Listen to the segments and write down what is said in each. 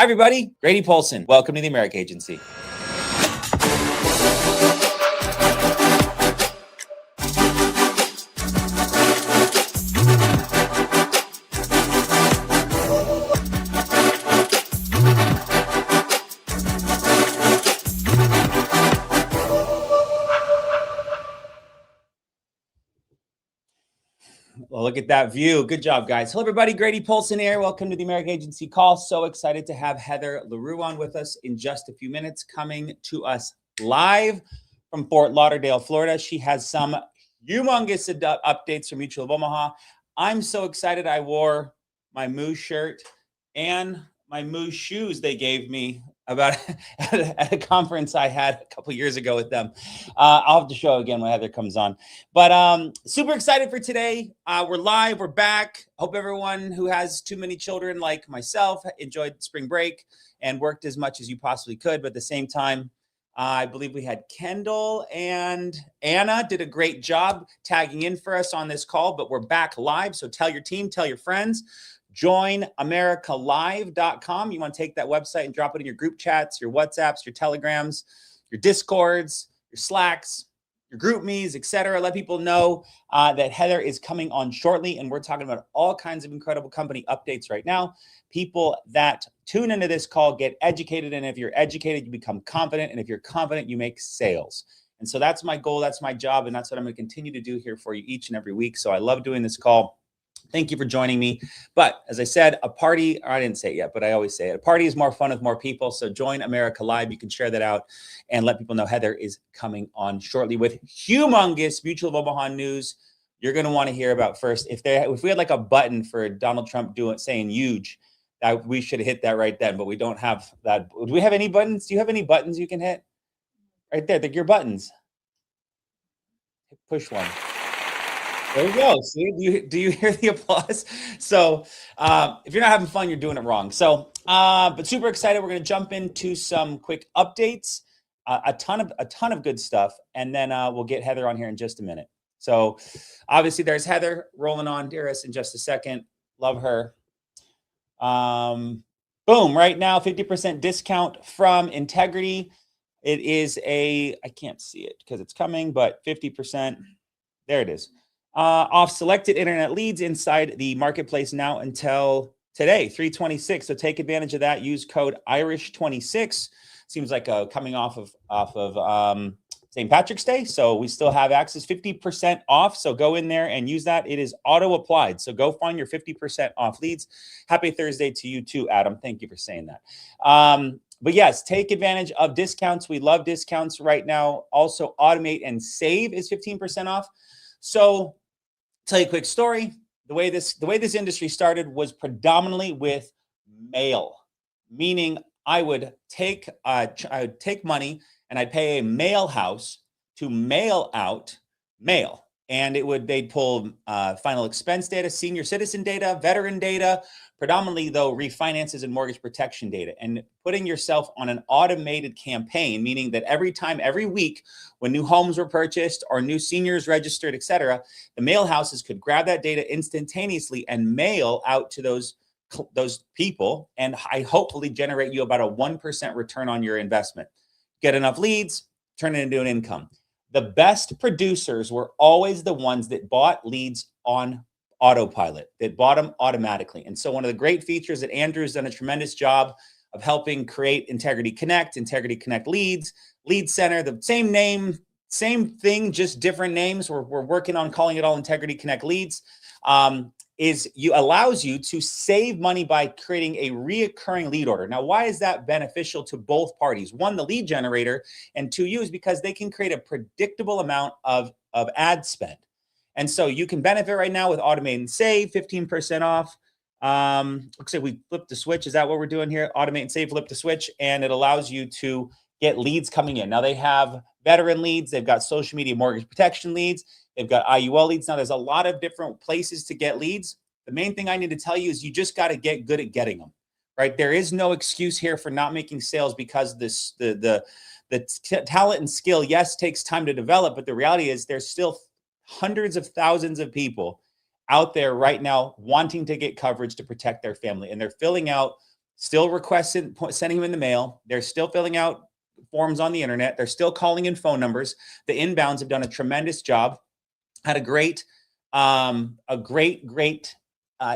Hi, everybody. Grady Polson. Welcome to the America Agency. Well, look at that view. Good job, guys. Hello, everybody. Grady Polson here. Welcome to the America Agency Call. So excited to have Heather LaRou on with us in just a few minutes, coming to us live from Fort Lauderdale, Florida. She has some humongous updates from Mutual of Omaha. I'm so excited. I wore my MOO shirt and my MOO shoes they gave me about at a conference I had a couple years ago with them. I'll have to show again when Heather comes on. But super excited for today. We're live. We're back. Hope everyone who has too many children like myself enjoyed spring break and worked as much as you possibly could. But at the same time, I believe we had Kendall and Anna did a great job tagging in for us on this call. But we're back live. So tell your team, tell your friends. Join americalive.com. You want to take that website and drop it in your group chats, your WhatsApps, your Telegrams, your Discords, your Slacks, your GroupMes, etc. Let people know that Heather is coming on shortly, and we're talking about all kinds of incredible company updates right now. People that tune into this call get educated, and if you're educated, you become confident, and if you're confident, you make sales. And so that's my goal, that's my job, and that's what I'm going to continue to do here for you each and every week. So I love doing this call. Thank you for joining me. But as I said, a party, or I didn't say it yet, but I always say it. A party is more fun with more people. So join America Live. You can share that out and let people know Heather is coming on shortly with humongous Mutual of Omaha news you're going to want to hear about first. If we had like a button for Donald Trump saying huge, we should have hit that right then, but we don't have that. Do we have any buttons? Do you have any buttons you can hit? Right there, they're your buttons. Push one. There you go. See, do you hear the applause? So if you're not having fun, you're doing it wrong. So, but super excited. We're going to jump into some quick updates, a ton of good stuff, and then we'll get Heather on here in just a minute. So obviously there's Heather rolling on, dearest, in just a second. Love her. Boom. Right now, 50% discount from Integrity. It is I can't see it because it's coming, but 50%. There it is. Off selected internet leads inside the marketplace now until today, 3/26. So take advantage of that. Use code Irish26. Seems like coming off of St. Patrick's Day. So we still have access, 50% off. So go in there and use that. It is auto applied. So go find your 50% off leads. Happy Thursday to you too, Adam. Thank you for saying that. But yes, take advantage of discounts. We love discounts right now. Also, automate and save is 15% off. So tell you a quick story. The way this industry started was predominantly with mail, meaning I would take money and I'd pay a mail house to mail out mail, and they'd pull final expense data, senior citizen data, veteran data, predominantly though refinances and mortgage protection data, and putting yourself on an automated campaign, meaning that every week when new homes were purchased or new seniors registered, etc., the mail houses could grab that data instantaneously and mail out to those people, and I hopefully generate you about a 1% return on your investment. Get enough leads, turn it into an income. The best producers were always the ones that bought leads on autopilot, that bought them automatically. And so one of the great features that Andrew's done a tremendous job of helping create Integrity Connect Leads, Lead Center, the same name, same thing, just different names. We're working on calling it all Integrity Connect Leads. Allows you to save money by creating a reoccurring lead order. Now, why is that beneficial to both parties? One, the lead generator, and two, you, is because they can create a predictable amount of ad spend. And so you can benefit right now with Automate and Save, 15% off. Looks like we flipped the switch. Is that what we're doing here? Automate and Save, flip the switch, and it allows you to get leads coming in. Now they have veteran leads. They've got social media mortgage protection leads. They've got IUL leads. Now there's a lot of different places to get leads. The main thing I need to tell you is you just got to get good at getting them, right? There is no excuse here for not making sales because the talent and skill, yes, takes time to develop, but the reality is there's still hundreds of thousands of people out there right now wanting to get coverage to protect their family, and they're filling out still requesting, sending them in the mail. They're still filling out forms on the internet. They're still calling in phone numbers. The inbounds have done a tremendous job. Had a great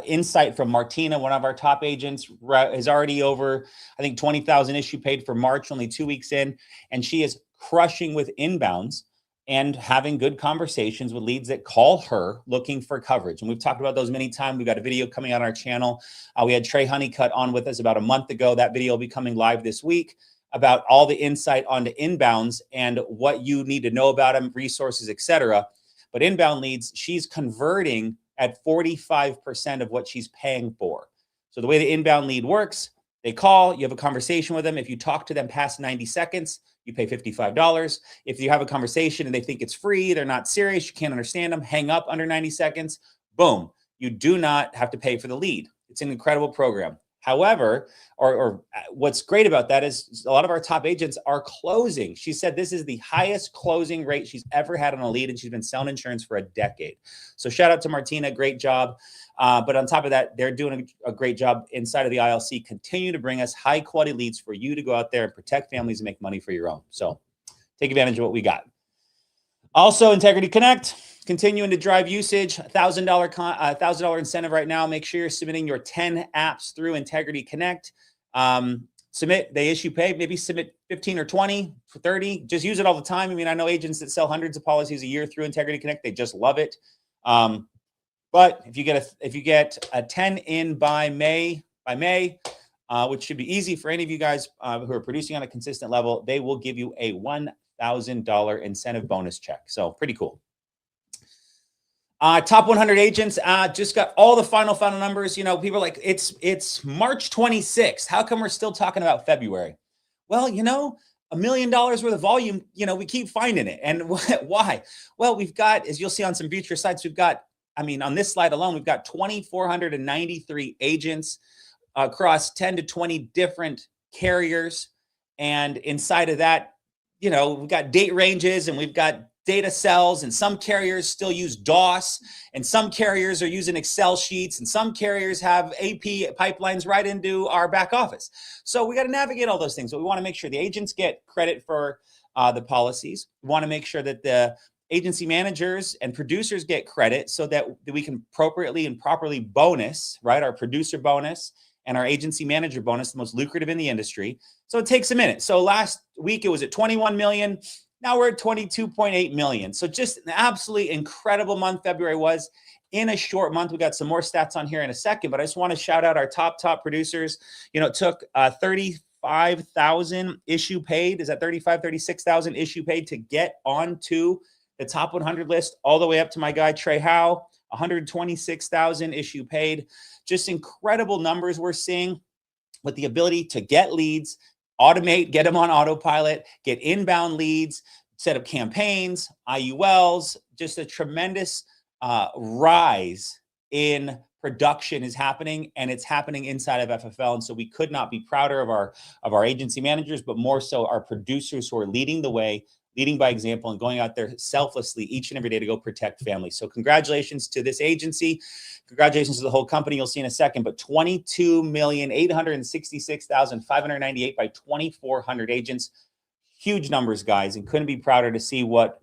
insight from Martina, one of our top agents, is already over, I think, 20,000 issue paid for March, only 2 weeks in. And she is crushing with inbounds and having good conversations with leads that call her looking for coverage. And we've talked about those many times. We've got a video coming on our channel. We had Trey Honeycutt on with us about a month ago. That video will be coming live this week about all the insight onto inbounds and what you need to know about them, resources, etc. But inbound leads, she's converting at 45% of what she's paying for. So the way the inbound lead works, they call, you have a conversation with them. If you talk to them past 90 seconds, you pay $55. If you have a conversation and they think it's free, they're not serious, you can't understand them, hang up under 90 seconds, boom, you do not have to pay for the lead. It's an incredible program. However, or what's great about that is a lot of our top agents are closing. She said this is the highest closing rate she's ever had on a lead, and she's been selling insurance for a decade. So shout out to Martina, great job. But on top of that, they're doing a great job inside of the ILC. Continue to bring us high quality leads for you to go out there and protect families and make money for your own. So take advantage of what we got. Also, Integrity Connect, continuing to drive usage, $1,000 incentive right now. Make sure you're submitting your 10 apps through Integrity Connect. Submit, they issue pay, maybe submit 15 or 20 for 30. Just use it all the time. I mean, I know agents that sell hundreds of policies a year through Integrity Connect. They just love it. But if you get a 10 in by May, which should be easy for any of you guys who are producing on a consistent level, they will give you a $1,000 incentive bonus check. So pretty cool. Top 100 agents, just got all the final numbers. You know, people are like, it's March 26th. How come we're still talking about February? Well, you know, $1 million worth of volume, you know, we keep finding it. And why? Well, we've got, as you'll see on some future sites, we've got, I mean, on this slide alone, we've got 2,493 agents across 10 to 20 different carriers. And inside of that, you know, we've got date ranges and we've got data cells, and some carriers still use DOS, and some carriers are using Excel sheets, and some carriers have AP pipelines right into our back office. So we got to navigate all those things. But we want to make sure the agents get credit for the policies. We want to make sure that the agency managers and producers get credit so that we can appropriately and properly bonus, right? Our producer bonus and our agency manager bonus, the most lucrative in the industry. So it takes a minute. So last week it was at 21 million. Now we're at 22.8 million. So just an absolutely incredible month February was. In a short month, we got some more stats on here in a second, but I just want to shout out our top producers. You know, it took 35,000 issue paid. Is that 36,000 issue paid to get onto the top 100 list, all the way up to my guy, Trey Howe, 126,000 issue paid. Just incredible numbers we're seeing with the ability to get leads, automate, get them on autopilot, get inbound leads, set up campaigns, IULs. Just a tremendous rise in production is happening, and it's happening inside of FFL. And so we could not be prouder of our agency managers, but more so our producers who are leading the way, leading by example, and going out there selflessly each and every day to go protect families. So congratulations to this agency. Congratulations to the whole company. You'll see in a second, but 22,866,598 by 2,400 agents. Huge numbers, guys, and couldn't be prouder to see what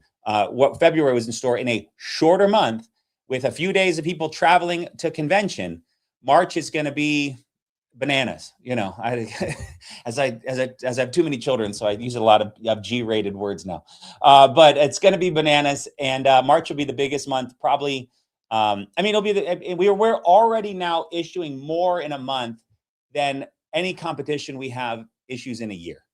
February was in store in a shorter month with a few days of people traveling to convention. March is going to be bananas. You know, as I have too many children, so I use a lot of G-rated words now. But it's going to be bananas, and March will be the biggest month, probably. I mean, it'll be we're already now issuing more in a month than any competition we have issues in a year.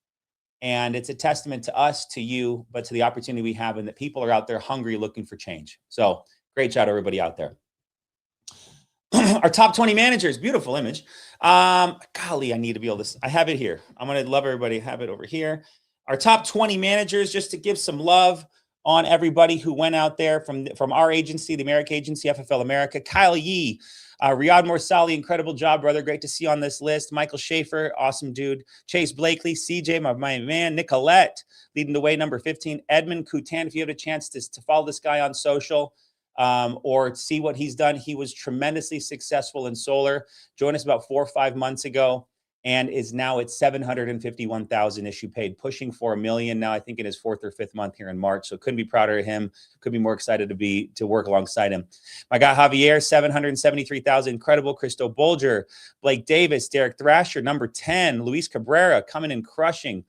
And it's a testament to us, to you, but to the opportunity we have, and that people are out there hungry, looking for change. So great job, everybody out there. Our top 20 managers, beautiful image. Golly, I need to be able to, I have it here. I'm going to love everybody, have it over here. Our top 20 managers, just to give some love on everybody who went out there from our agency, the America Agency, FFL America. Kyle Yee, Riyadh Morsali, incredible job, brother. Great to see you on this list. Michael Schaefer, awesome dude. Chase Blakely, CJ, my man. Nicolette, leading the way, number 15. Edmund Coutan, if you have a chance to follow this guy on social or see what he's done. He was tremendously successful in solar. Joined us about 4 or 5 months ago. and is now at 751,000 issue paid, pushing for 1 million now, I think in his 4th or 5th month here in March. So couldn't be prouder of him. Could be more excited to work alongside him. My guy Javier, 773,000, incredible. Christo Bolger, Blake Davis, Derek Thrasher, number 10, Luis Cabrera coming in crushing.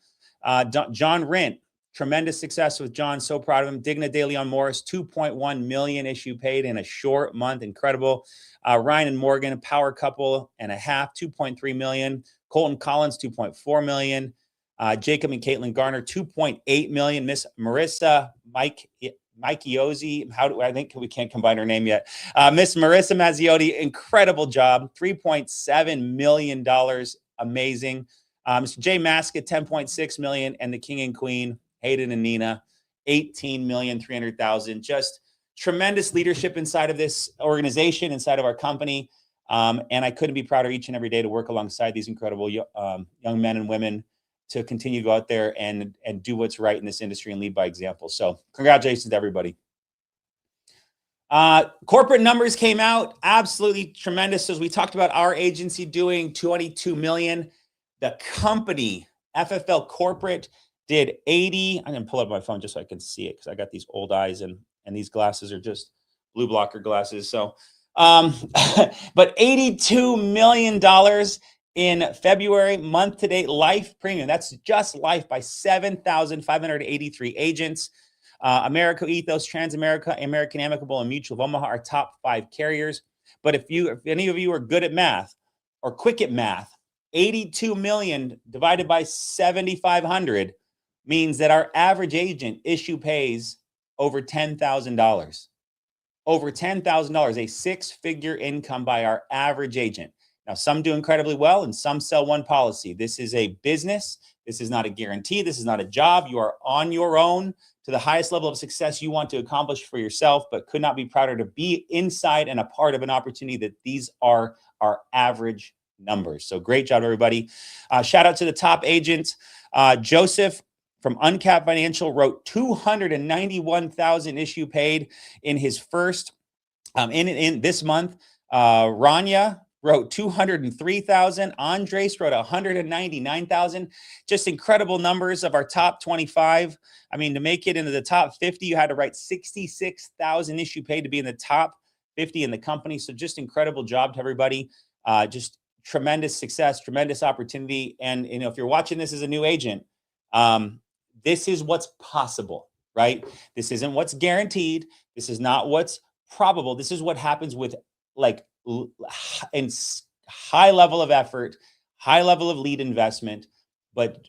John Rint, tremendous success with John. So proud of him. Digna De Leon Morris, 2.1 million issue paid in a short month. Incredible. Ryan and Morgan, power couple and a half, 2.3 million. Colton Collins, 2.4 million. Jacob and Caitlin Garner, 2.8 million. Miss Marissa Mike Iozzi, I think we can't combine her name yet. Miss Marissa Mazziotti, incredible job, $3.7 million, amazing. Mr. Jay Maskett, 10.6 million, and the King and Queen, Hayden and Nina, 18,300,000. Just tremendous leadership inside of this organization, inside of our company. And I couldn't be prouder each and every day to work alongside these incredible young men and women to continue to go out there and do what's right in this industry and lead by example. So congratulations to everybody. Corporate numbers came out, absolutely tremendous. As we talked about our agency doing 22 million, the company, FFL Corporate, did 80. I'm going to pull up my phone just so I can see it because I got these old eyes and these glasses are just blue blocker glasses. So, but $82 million in February, month to date, life premium. That's just life by 7,583 agents. America Ethos, Transamerica, American Amicable, and Mutual of Omaha are top 5 carriers. But if any of you are good at math or quick at math, 82 million divided by 7,500 means that our average agent issue pays over $10,000. Over $10,000, a 6-figure income by our average agent. Now, some do incredibly well and some sell one policy. This is a business. This is not a guarantee. This is not a job. You are on your own to the highest level of success you want to accomplish for yourself, but could not be prouder to be inside and a part of an opportunity that these are our average numbers. So great job, everybody. Shout out to the top agents. Joseph from Uncapped Financial wrote 291,000 issue paid in his first, in this month. Rania wrote 203,000. Andres wrote 199,000. Just incredible numbers of our top 25. I mean, to make it into the top 50, you had to write 66,000 issue paid to be in the top 50 in the company. So just incredible job to everybody. Just tremendous success, tremendous opportunity. And, you know, if you're watching this as a new agent, this is what's possible, right? This isn't what's guaranteed. This is not what's probable. This is what happens with like high level of effort, high level of lead investment, but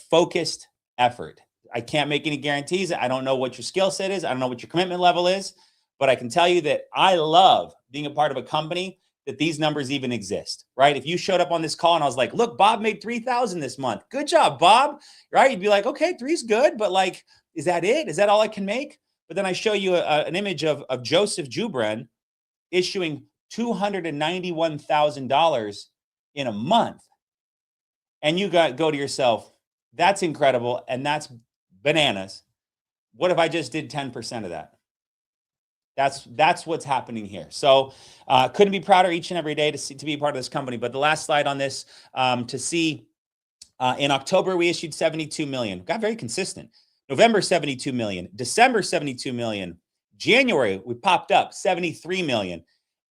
focused effort. I can't make any guarantees. I don't know what your skill set is. I don't know what your commitment level is, but I can tell you that I love being a part of a company that these numbers even exist, right? If you showed up on this call and I was like, look, Bob made 3,000 this month. Good job, Bob, right? You'd be like, okay, 3's good, but like, is that it? Is that all I can make? But then I show you an image of Joseph Jubran issuing $291,000 in a month. And you go to yourself, that's incredible. And that's bananas. What if I just did 10% of that? That's what's happening here. So couldn't be prouder each and every day to be a part of this company. But the last slide on this, to see in October, we issued 72 million. Got very consistent. November, 72 million. December, 72 million. January, we popped up 73 million.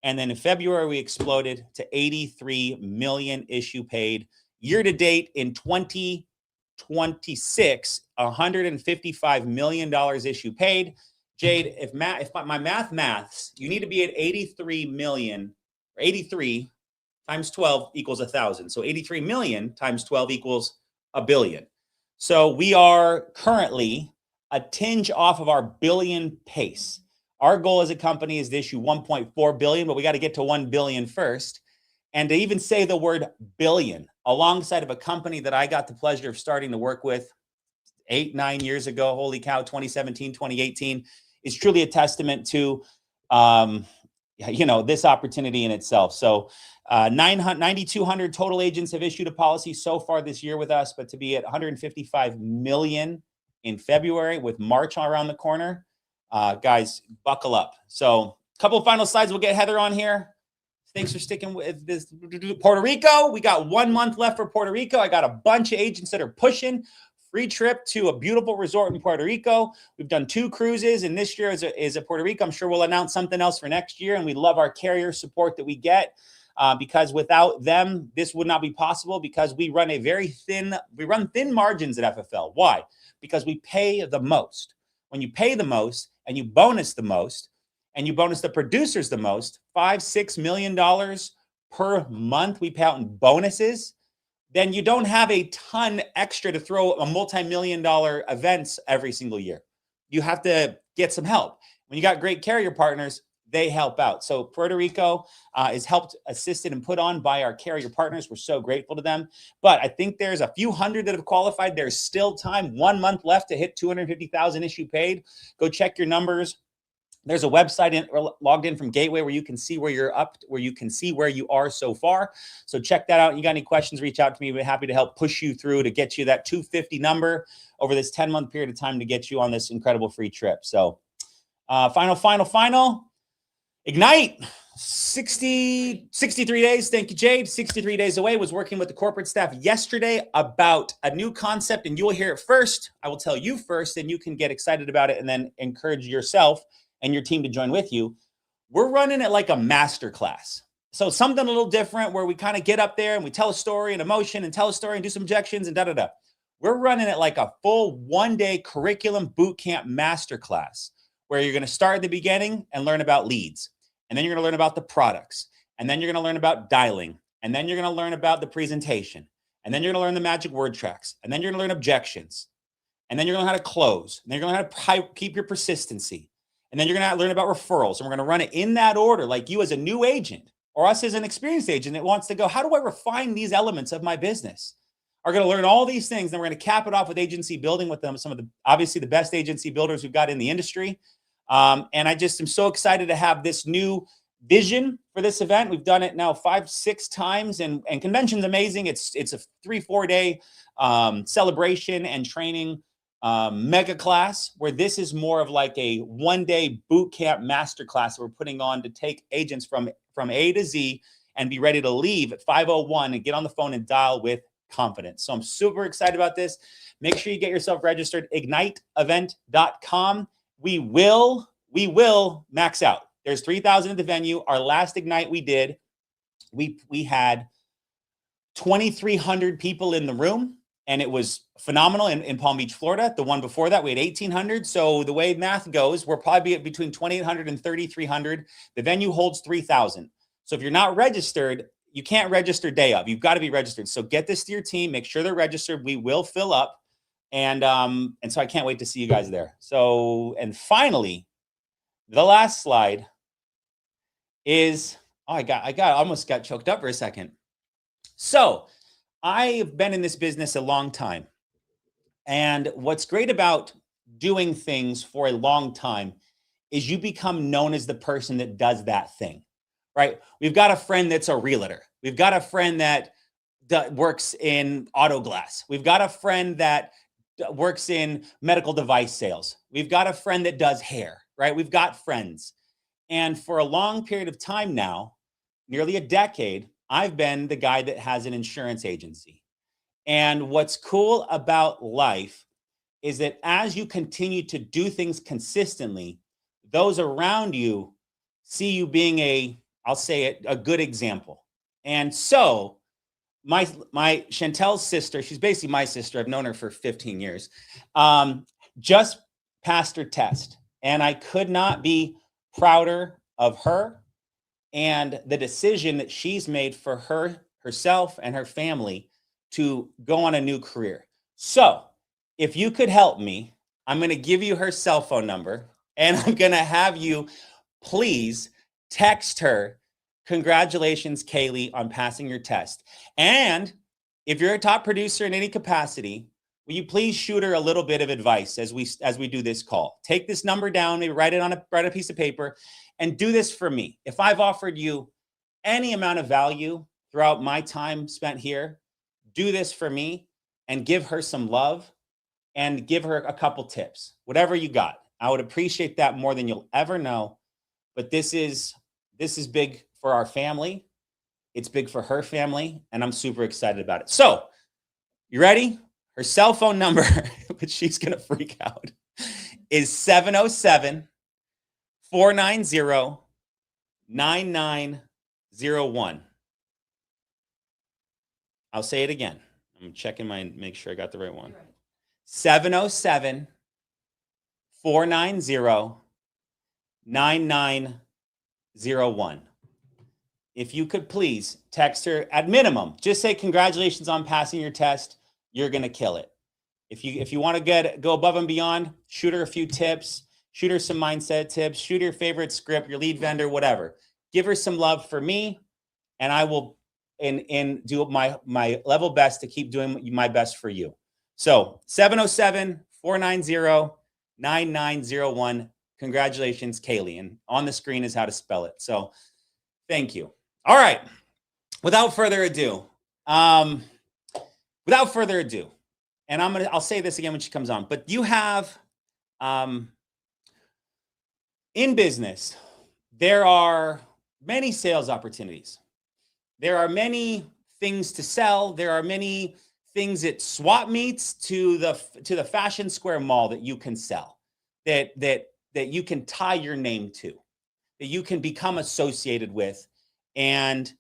And then in February, we exploded to 83 million issue paid. Year to date in 2026, $155 million issue paid. Jade, if my maths, you need to be at 83 million, or 83 times 12 equals 1,000. So 83 million times 12 equals $1 billion. So we are currently a tinge off of our billion pace. Our goal as a company is to issue 1.4 billion, but we got to get to 1 billion first. And to even say the word billion alongside of a company that I got the pleasure of starting to work with 8-9 years ago, holy cow, 2017, 2018, is truly a testament to, this opportunity in itself. So 9,200 total agents have issued a policy so far this year with us, but to be at 155 million in February with March around the corner, guys, buckle up. So a couple of final slides. We'll get Heather on here. Thanks for sticking with this. Puerto Rico, we got 1 month left for Puerto Rico. I got a bunch of agents that are pushing. Free trip to a beautiful resort in Puerto Rico. We've done 2 cruises, and this year is a Puerto Rico. I'm sure we'll announce something else for next year, and we love our carrier support that we get because without them, this would not be possible because we run thin margins at FFL. Why? Because we pay the most. When you pay the most and you bonus the most, and you bonus the producers the most, $5-6 million per month we pay out in bonuses, then you don't have a ton extra to throw a multi-million-dollar events every single year. You have to get some help. When you got great carrier partners, they help out. So Puerto Rico is helped, assisted, and put on by our carrier partners. We're so grateful to them. But I think there's a few hundred that have qualified. There's still time. 1 month left to hit 250,000 issue paid. Go check your numbers. There's a website logged in from Gateway where you can see where you're up, where you can see where you are so far. So check that out. You got any questions, reach out to me. We're happy to help push you through to get you that 250 number over this 10-month period of time to get you on this incredible free trip. So final. Ignite. 63 days. Thank you, Jade. 63 days away. Was working with the corporate staff yesterday about a new concept, and you will hear it first. I will tell you first, and you can get excited about it and then encourage yourself and your team to join with you. We're running it like a master class. So something a little different where we kind of get up there and we tell a story and emotion and tell a story and do some objections and da-da-da. We're running it like a full 1-day curriculum bootcamp masterclass where you're going to start at the beginning and learn about leads. And then you're going to learn about the products. And then you're going to learn about dialing. And then you're going to learn about the presentation. And then you're going to learn the magic word tracks. And then you're going to learn objections. And then you're going to learn how to close. And then you're going to learn how to keep your persistency. And then you're going to learn about referrals. And we're going to run it in that order, like you as a new agent or us as an experienced agent that wants to go, how do I refine these elements of my business? Are going to learn all these things. Then we're going to cap it off with agency building with them. Some of the, obviously the best agency builders we've got in the industry. And I just am so excited to have this new vision for this event. We've done it now 5-6 times and convention's amazing. It's a 3-4 day celebration and training mega class where this is more of like a 1-day boot camp master class that we're putting on to take agents from A to Z and be ready to leave at 5:01 and get on the phone and dial with confidence. So I'm super excited about this. Make sure you get yourself registered, igniteevent.com. We will max out. There's 3,000 at the venue. Our last Ignite we did, we had 2,300 people in the room. And it was phenomenal in Palm Beach, Florida. The one before that, we had 1,800. So the way math goes, we're probably between 2,800 and 3,300. The venue holds 3,000. So if you're not registered, you can't register day of. You've got to be registered. So get this to your team. Make sure they're registered. We will fill up. And so I can't wait to see you guys there. So, and finally, the last slide is, I almost got choked up for a second. So I've been in this business a long time. And what's great about doing things for a long time is you become known as the person that does that thing, right? We've got a friend that's a realtor. We've got a friend that works in auto glass. We've got a friend that works in medical device sales. We've got a friend that does hair, right? We've got friends. And for a long period of time now, nearly a decade, I've been the guy that has an insurance agency. And what's cool about life is that as you continue to do things consistently, those around you see you being I'll say it, a good example. And so my Chantel's sister, she's basically my sister. I've known her for 15 years, just passed her test. And I could not be prouder of her and the decision that she's made for herself and her family to go on a new career. So if you could help me, I'm going to give you her cell phone number and I'm going to have you please text her, congratulations, Kaylee, on passing your test. And if you're a top producer in any capacity, will you please shoot her a little bit of advice as we do this call? Take this number down, maybe write it on a piece of paper, and do this for me. If I've offered you any amount of value throughout my time spent here, do this for me and give her some love and give her a couple tips, whatever you got. I would appreciate that more than you'll ever know. But this is big for our family. It's big for her family, and I'm super excited about it. So, you ready? Her cell phone number, which she's going to freak out, is 707 490 9901. I'll say it again. I'm checking make sure I got the right one. 707 490 9901. If you could please text her at minimum, just say congratulations on passing your test. You're going to kill it. If you want to go above and beyond, shoot her a few tips, shoot her some mindset tips, shoot her your favorite script, your lead vendor, whatever. Give her some love for me, and I will and do my level best to keep doing my best for you. So 707-490-9901. Congratulations, Kaylee. And on the screen is how to spell it. So thank you. All right. Without further ado, and I'll say this again when she comes on, but you have, in business, there are many sales opportunities. There are many things to sell. There are many things at swap meets to the Fashion Square Mall that you can sell, that you can tie your name to, that you can become associated with, and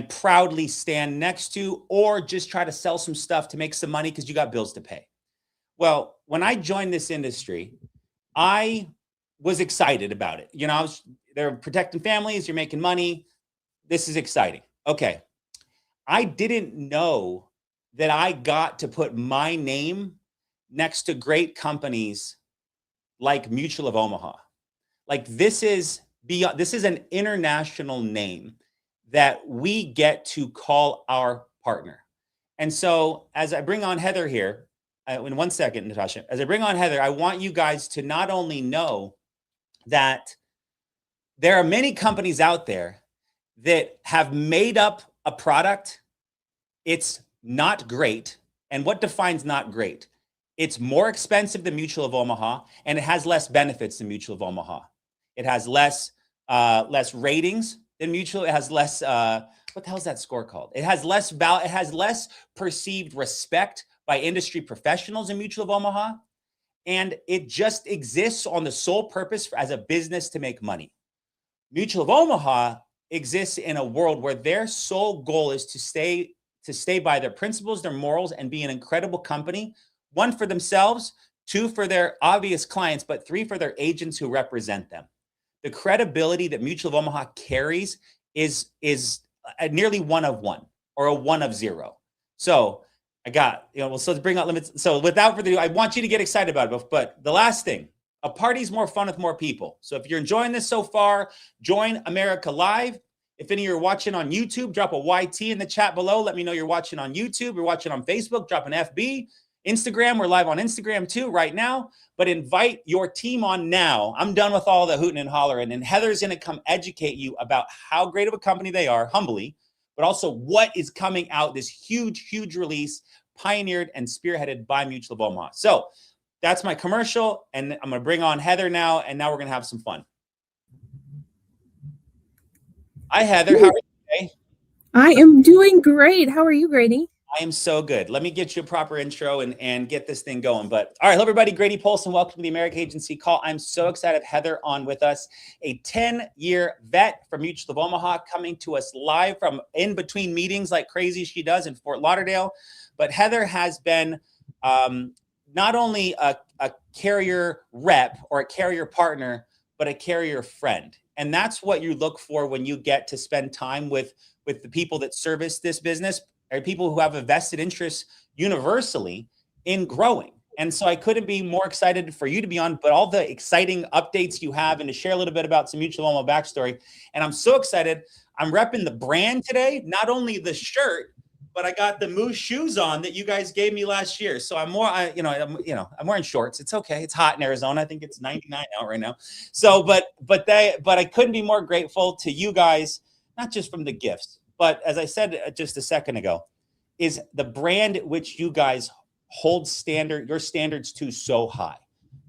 proudly stand next to, or just try to sell some stuff to make some money because you got bills to pay. Well, when I joined this industry, I was excited about it. You know, they're protecting families, you're making money. This is exciting. Okay. I didn't know that I got to put my name next to great companies like Mutual of Omaha. Like this is an international name that we get to call our partner. And so as I bring on Heather here, in 1 second, Natasha, as I bring on Heather, I want you guys to not only know that there are many companies out there that have made up a product. It's not great. And what defines not great? It's more expensive than Mutual of Omaha, and it has less benefits than Mutual of Omaha. It has less ratings than Mutual. It has less, what the hell is that score called? It has less perceived respect by industry professionals in Mutual of Omaha. And it just exists on the sole purpose as a business to make money. Mutual of Omaha exists in a world where their sole goal is to stay by their principles, their morals, and be an incredible company. 1, for themselves, 2, for their obvious clients, but 3, for their agents who represent them. The credibility that Mutual of Omaha carries is nearly 1 of 1 or a 1 of 0. So I got, so to bring out limits. So without further ado, I want you to get excited about it. But the last thing, a party's more fun with more people. So if you're enjoying this so far, join America Live. If any of you are watching on YouTube, drop a YT in the chat below. Let me know you're watching on YouTube. You're watching on Facebook, drop an FB. Instagram, we're live on Instagram too right now. But invite your team on now. I'm done with all the hooting and hollering. And Heather's going to come educate you about how great of a company they are, humbly, but also what is coming out, this huge, huge release, pioneered and spearheaded by Mutual of Omaha. So that's my commercial, and I'm going to bring on Heather now, and now we're going to have some fun. Hi, Heather. How are you today? I am doing great. How are you, Grady? I am so good. Let me get you a proper intro and get this thing going. But all right, hello, everybody. Grady Polson. Welcome to the American Agency Call. I'm so excited to have Heather on with us, a 10-year vet from Mutual of Omaha, coming to us live from in between meetings like crazy she does in Fort Lauderdale. But Heather has been not only a carrier rep or a carrier partner, but a carrier friend. And that's what you look for when you get to spend time with the people that service this business, or people who have a vested interest universally in growing. And so I couldn't be more excited for you to be on, but all the exciting updates you have, and to share a little bit about some Mutual of Omaha backstory. And I'm so excited. I'm repping the brand today, not only the shirt, but I got the MOO shoes on that you guys gave me last year. So I'm I'm wearing shorts. It's okay. It's hot in Arizona. I think it's 99 out right now. So, but I couldn't be more grateful to you guys, not just from the gifts, but as I said just a second ago, is the brand at which you guys hold your standards to so high,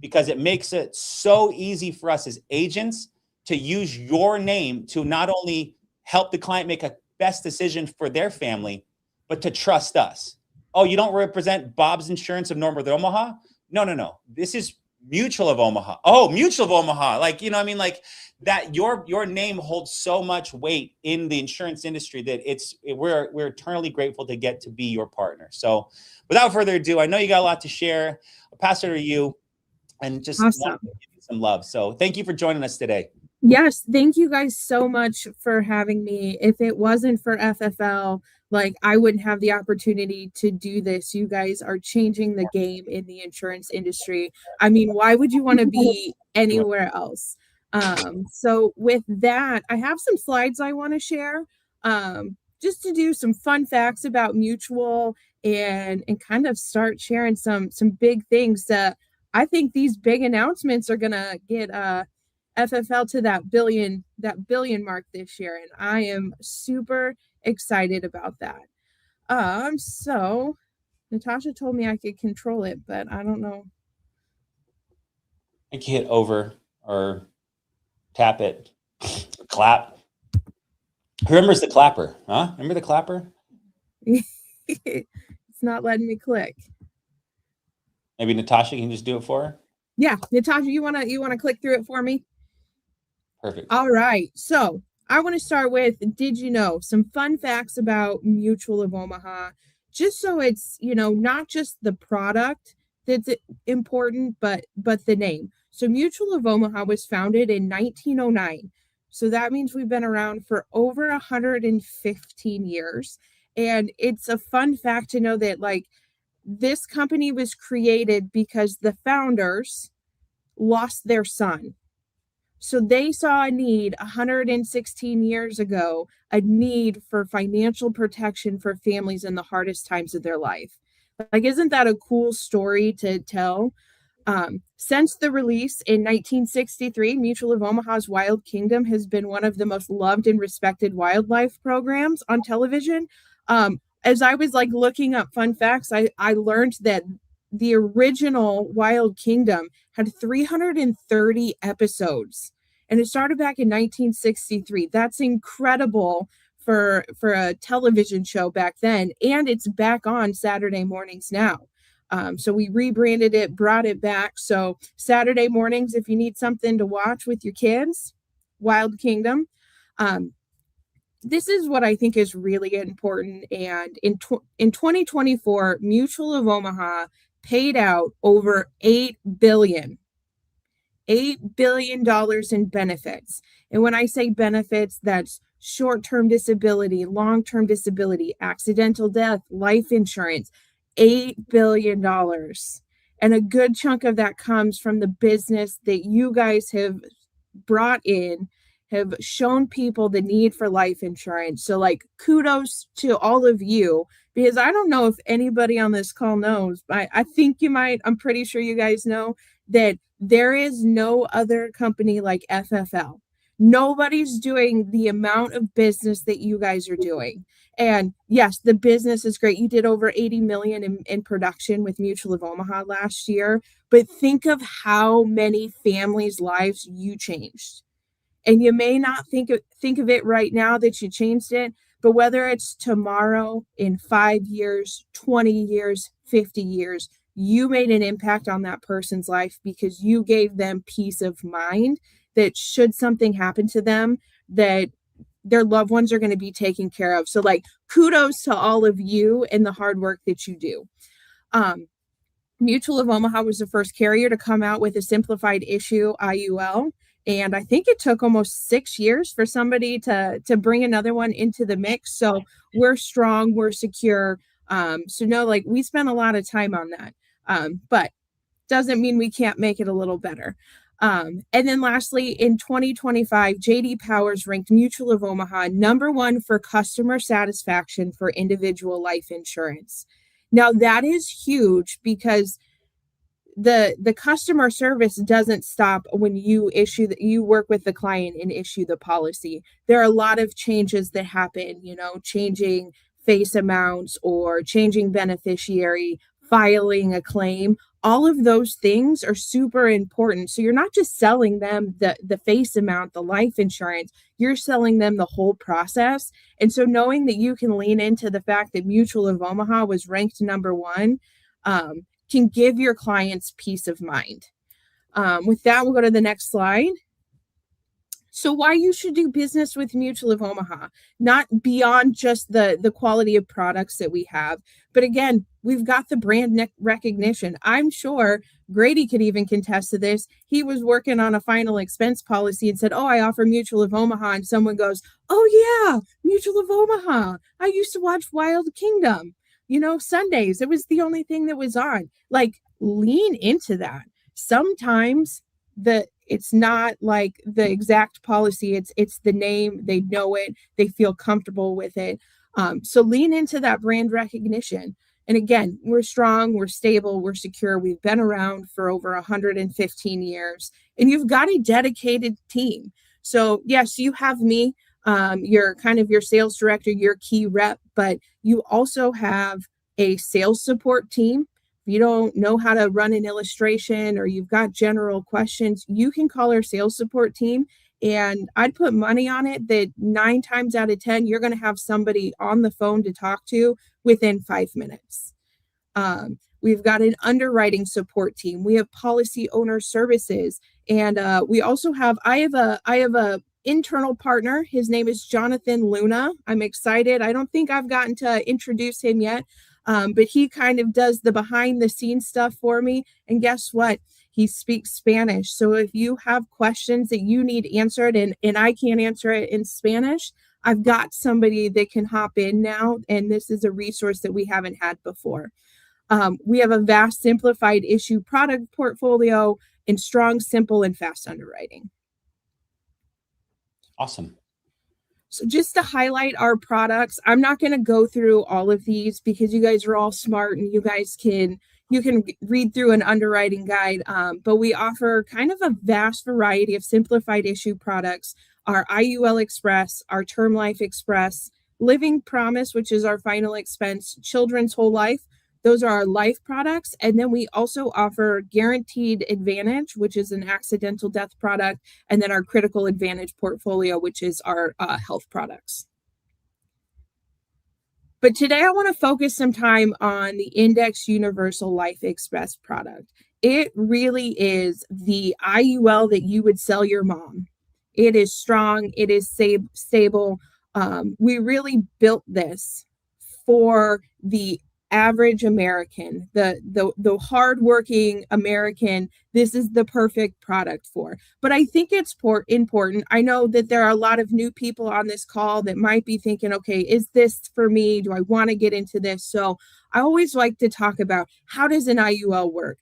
because it makes it so easy for us as agents to use your name to not only help the client make a best decision for their family, but to trust us. Oh, you don't represent Bob's Insurance of North Omaha? No, no, no. This is Mutual of Omaha. Oh, Mutual of Omaha. Like, you know, I mean, like that your name holds so much weight in the insurance industry that we're eternally grateful to get to be your partner. So without further ado, I know you got a lot to share. I'll pass it to you and just want to Awesome. give you some love. So thank you for joining us today. Yes, thank you guys so much for having me. If it wasn't for FFL, like I wouldn't have the opportunity to do this. You guys are changing the game in the insurance industry. I mean, why would you want to be anywhere else? So with that, I have some slides I want to share. Just to do some fun facts about Mutual and kind of start sharing some big things that I think these big announcements are gonna get FFL to that billion mark this year, and I am super excited about that. So Natasha told me I could control it, but I don't know. I think you hit over or tap it, clap. Who remembers the clapper? Huh? Remember the clapper? It's not letting me click. Maybe Natasha can just do it for her. Yeah, Natasha, you wanna click through it for me? Perfect. All right. So I want to start with, did you know some fun facts about Mutual of Omaha? Just so it's, not just the product that's important, but the name. So Mutual of Omaha was founded in 1909. So that means we've been around for over 115 years. And it's a fun fact to know that like this company was created because the founders lost their son. So they saw a need 116 years ago, a need for financial protection for families in the hardest times of their life. Like, isn't that a cool story to tell? Since the release in 1963, Mutual of Omaha's Wild Kingdom has been one of the most loved and respected wildlife programs on television. As I was like looking up fun facts, I learned that the original Wild Kingdom had 330 episodes, and it started back in 1963. That's incredible for a television show back then, and it's back on Saturday mornings now. So we rebranded it, brought it back. So Saturday mornings, if you need something to watch with your kids, Wild Kingdom. Um, this is what I think is really important. And in 2024, Mutual of Omaha paid out over $8 billion in benefits. And when I say benefits, that's short-term disability, long-term disability, accidental death, life insurance, $8 billion. And a good chunk of that comes from the business that you guys have brought in, have shown people the need for life insurance. So like kudos to all of you, because I don't know if anybody on this call knows, but I think you might, I'm pretty sure you guys know that there is no other company like FFL. Nobody's doing the amount of business that you guys are doing. And yes, the business is great. You did over 80 million in production with Mutual of Omaha last year, but think of how many families' lives you changed. And you may not think of it right now that you changed it, but whether it's tomorrow, in 5 years, 20 years, 50 years, you made an impact on that person's life because you gave them peace of mind that should something happen to them, that their loved ones are going to be taken care of. So like kudos to all of you and the hard work that you do. Mutual of Omaha was the first carrier to come out with a simplified issue IUL. And I think it took almost 6 years for somebody to bring another one into the mix. So we're strong, we're secure. So no, like we spent a lot of time on that. But doesn't mean we can't make it a little better. And then lastly, in 2025, JD Powers ranked Mutual of Omaha #1 for customer satisfaction for individual life insurance. Now that is huge because the customer service doesn't stop when you work with the client and issue the policy. There are a lot of changes that happen, changing face amounts or changing beneficiary, filing a claim. All of those things are super important. So you're not just selling them the face amount, the life insurance, you're selling them the whole process. And so knowing that you can lean into the fact that Mutual of Omaha was ranked number one can give your clients peace of mind. With that, we'll go to the next slide. So why you should do business with Mutual of Omaha, not beyond just the quality of products that we have, but again, we've got the brand recognition. I'm sure Grady could even contest to this. He was working on a final expense policy and said, "Oh, I offer Mutual of Omaha," and someone goes, "Oh yeah, Mutual of Omaha. I used to watch Wild Kingdom. Sundays. It was the only thing that was on." Like, lean into that. Sometimes it's not like the exact policy, it's the name, they know it, they feel comfortable with it. So lean into that brand recognition. And again, we're strong, we're stable, we're secure, we've been around for over 115 years, and you've got a dedicated team. So yes, you have me, you're kind of your sales director, your key rep, but you also have a sales support team. If you don't know how to run an illustration or you've got general questions, you can call our sales support team. And I'd put money on it that 9 times out of 10, you're going to have somebody on the phone to talk to within 5 minutes. We've got an underwriting support team. We have policy owner services. And we also have, I have a internal partner. His name is Jonathan Luna. I'm excited. I don't think I've gotten to introduce him yet. But he kind of does the behind the scenes stuff for me. And guess what? He speaks Spanish. So if you have questions that you need answered and I can't answer it in Spanish, I've got somebody that can hop in now. And this is a resource that we haven't had before. We have a vast simplified issue product portfolio and strong, simple, and fast underwriting. Awesome. So just to highlight our products, I'm not going to go through all of these because you guys are all smart and you can read through an underwriting guide. But we offer kind of a vast variety of simplified issue products. Our IUL Express, our Term Life Express, Living Promise, which is our final expense, Children's Whole Life. Those are our life products. And then we also offer Guaranteed Advantage, which is an accidental death product. And then our Critical Advantage portfolio, which is our health products. But today I want to focus some time on the Index Universal Life Express product. It really is the IUL that you would sell your mom. It is strong. It is stable. We really built this for the average American, the hardworking American. This is the perfect product for. But I think it's important. I know that there are a lot of new people on this call that might be thinking, okay, is this for me? Do I want to get into this? So I always like to talk about, how does an IUL work?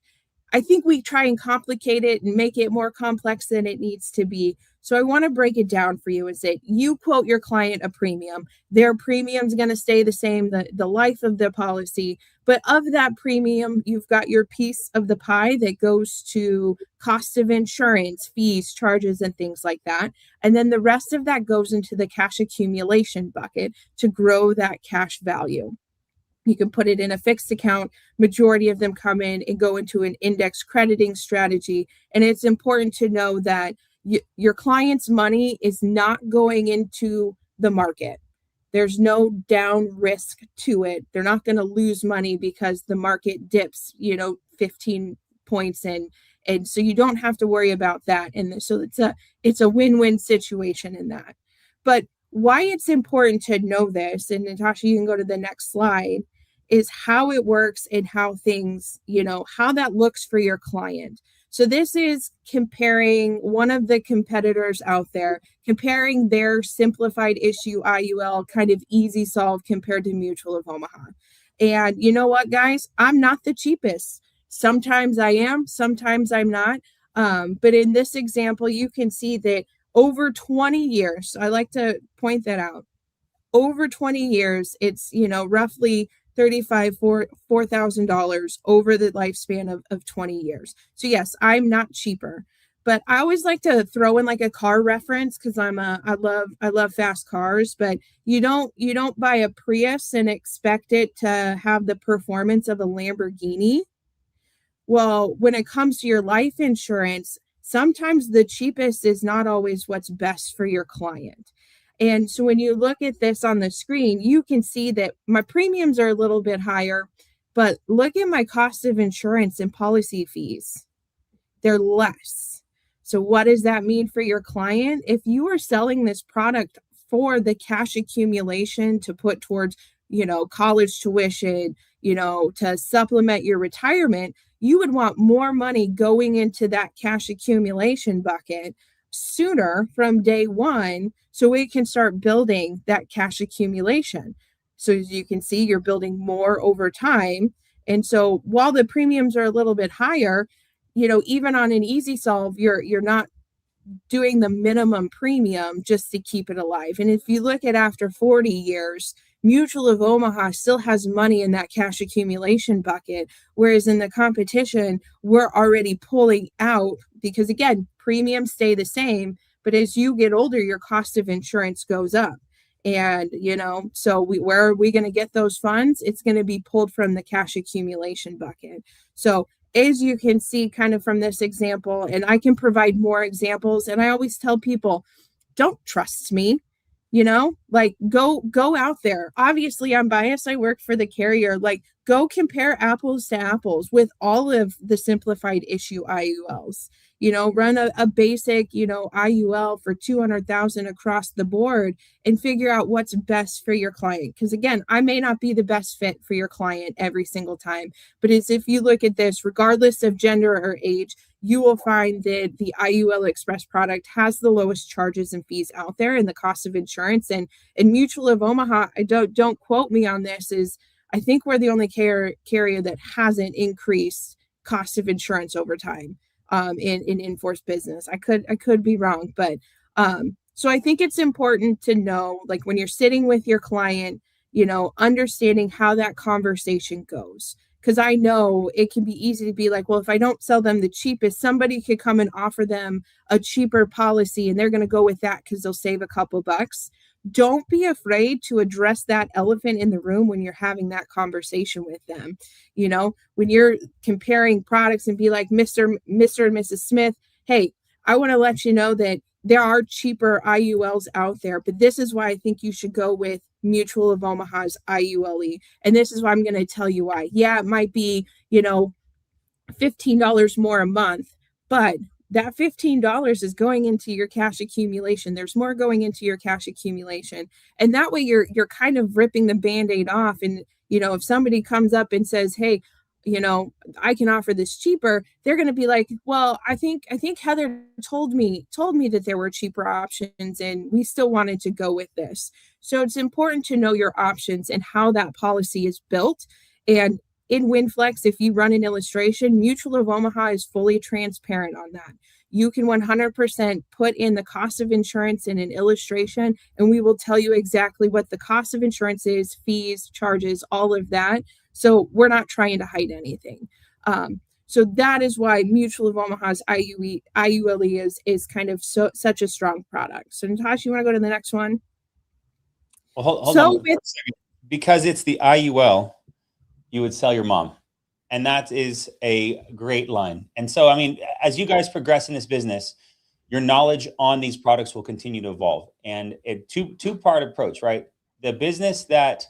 I think we try and complicate it and make it more complex than it needs to be. So I want to break it down for you. Is that you quote your client a premium. Their premium is going to stay the same, the life of the policy. But of that premium, you've got your piece of the pie that goes to cost of insurance, fees, charges, and things like that. And then the rest of that goes into the cash accumulation bucket to grow that cash value. You can put it in a fixed account. Majority of them come in and go into an index crediting strategy. And it's important to know that your client's money is not going into the market. There's no down risk to it. They're not going to lose money because the market dips, 15 points and so you don't have to worry about that. And so it's a win-win situation in that. But why it's important to know this, and Natasha, you can go to the next slide, is how it works and how things, how that looks for your client. So this is comparing one of the competitors out there, comparing their simplified issue IUL, kind of easy solve compared to Mutual of Omaha. And you know what, guys? I'm not the cheapest. Sometimes I am, sometimes I'm not. But in this example, you can see that over 20 years, I like to point that out, over 20 years, it's, roughly $4,000 over the lifespan of 20 years. So yes, I'm not cheaper, But I always like to throw in like a car reference because I love fast cars, but you don't buy a Prius and expect it to have the performance of a Lamborghini. Well, when it comes to your life insurance, sometimes the cheapest is not always what's best for your client. And so when you look at this on the screen, you can see that my premiums are a little bit higher, but look at my cost of insurance and policy fees. They're less. So what does that mean for your client? If you are selling this product for the cash accumulation to put towards, college tuition, to supplement your retirement, you would want more money going into that cash accumulation bucket sooner from day one so it can start building that cash accumulation. So as you can see, you're building more over time. And so while the premiums are a little bit higher, even on an easy solve, you're not doing the minimum premium just to keep it alive. And if you look at after 40 years, Mutual of Omaha still has money in that cash accumulation bucket, whereas in the competition, we're already pulling out because, again, premiums stay the same, but as you get older, your cost of insurance goes up. And, so where are we going to get those funds? It's going to be pulled from the cash accumulation bucket. So as you can see kind of from this example, and I can provide more examples, and I always tell people, don't trust me, like go out there. Obviously I'm biased, I work for the carrier. Like, go compare apples to apples with all of the simplified issue IULs. Run a basic IUL for 200,000 across the board and figure out what's best for your client, because again, I may not be the best fit for your client every single time, but as if you look at this regardless of gender or age, you will find that the IUL Express product has the lowest charges and fees out there and the cost of insurance. And Mutual of Omaha, I don't quote me on this, is I think we're the only carrier that hasn't increased cost of insurance over time in in-force business. I could be wrong, but so I think it's important to know, like when you're sitting with your client, understanding how that conversation goes. Because I know it can be easy to be like, well, if I don't sell them the cheapest, somebody could come and offer them a cheaper policy and they're going to go with that because they'll save a couple bucks. Don't be afraid to address that elephant in the room when you're having that conversation with them. When you're comparing products and be like, Mr. and Mrs. Smith, hey, I want to let you know that there are cheaper IULs out there, but this is why I think you should go with Mutual of Omaha's IULE. And this is why I'm going to tell you why. Yeah, it might be, $15 more a month, but that $15 is going into your cash accumulation. There's more going into your cash accumulation. And that way you're kind of ripping the Band-Aid off. And, if somebody comes up and says, hey, I can offer this cheaper, they're going to be like, well, I think Heather told me that there were cheaper options and we still wanted to go with this. So it's important to know your options and how that policy is built. And in WinFlex, if you run an illustration, Mutual of Omaha is fully transparent on that. You can 100% put in the cost of insurance in an illustration, and we will tell you exactly what the cost of insurance is, fees, charges, all of that. So we're not trying to hide anything. So that is why Mutual of Omaha's IULE is kind of such a strong product. So Natasha, you want to go to the next one? Well, hold on for a second. Because it's the IUL, you would sell your mom. And that is a great line. And so, I mean, as you guys progress in this business, your knowledge on these products will continue to evolve. And a two-part approach, right? The business that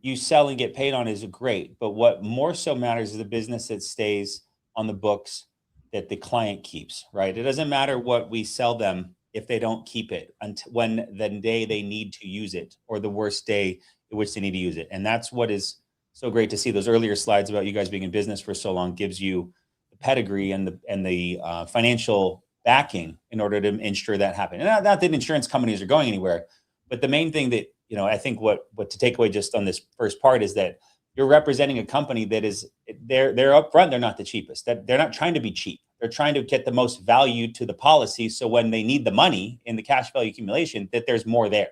you sell and get paid on is great, but what more so matters is the business that stays on the books that the client keeps, right? It doesn't matter what we sell them if they don't keep it until when the day they need to use it, or the worst day in which they need to use it. And that's what is so great to see. Those earlier slides about you guys being in business for so long gives you the pedigree and the financial backing in order to ensure that happens. And not that insurance companies are going anywhere, but the main thing that, I think what to take away just on this first part is that you're representing a company that is, they're upfront, they're not the cheapest. That they're not trying to be cheap. They're trying to get the most value to the policy. So when they need the money in the cash value accumulation, that there's more there.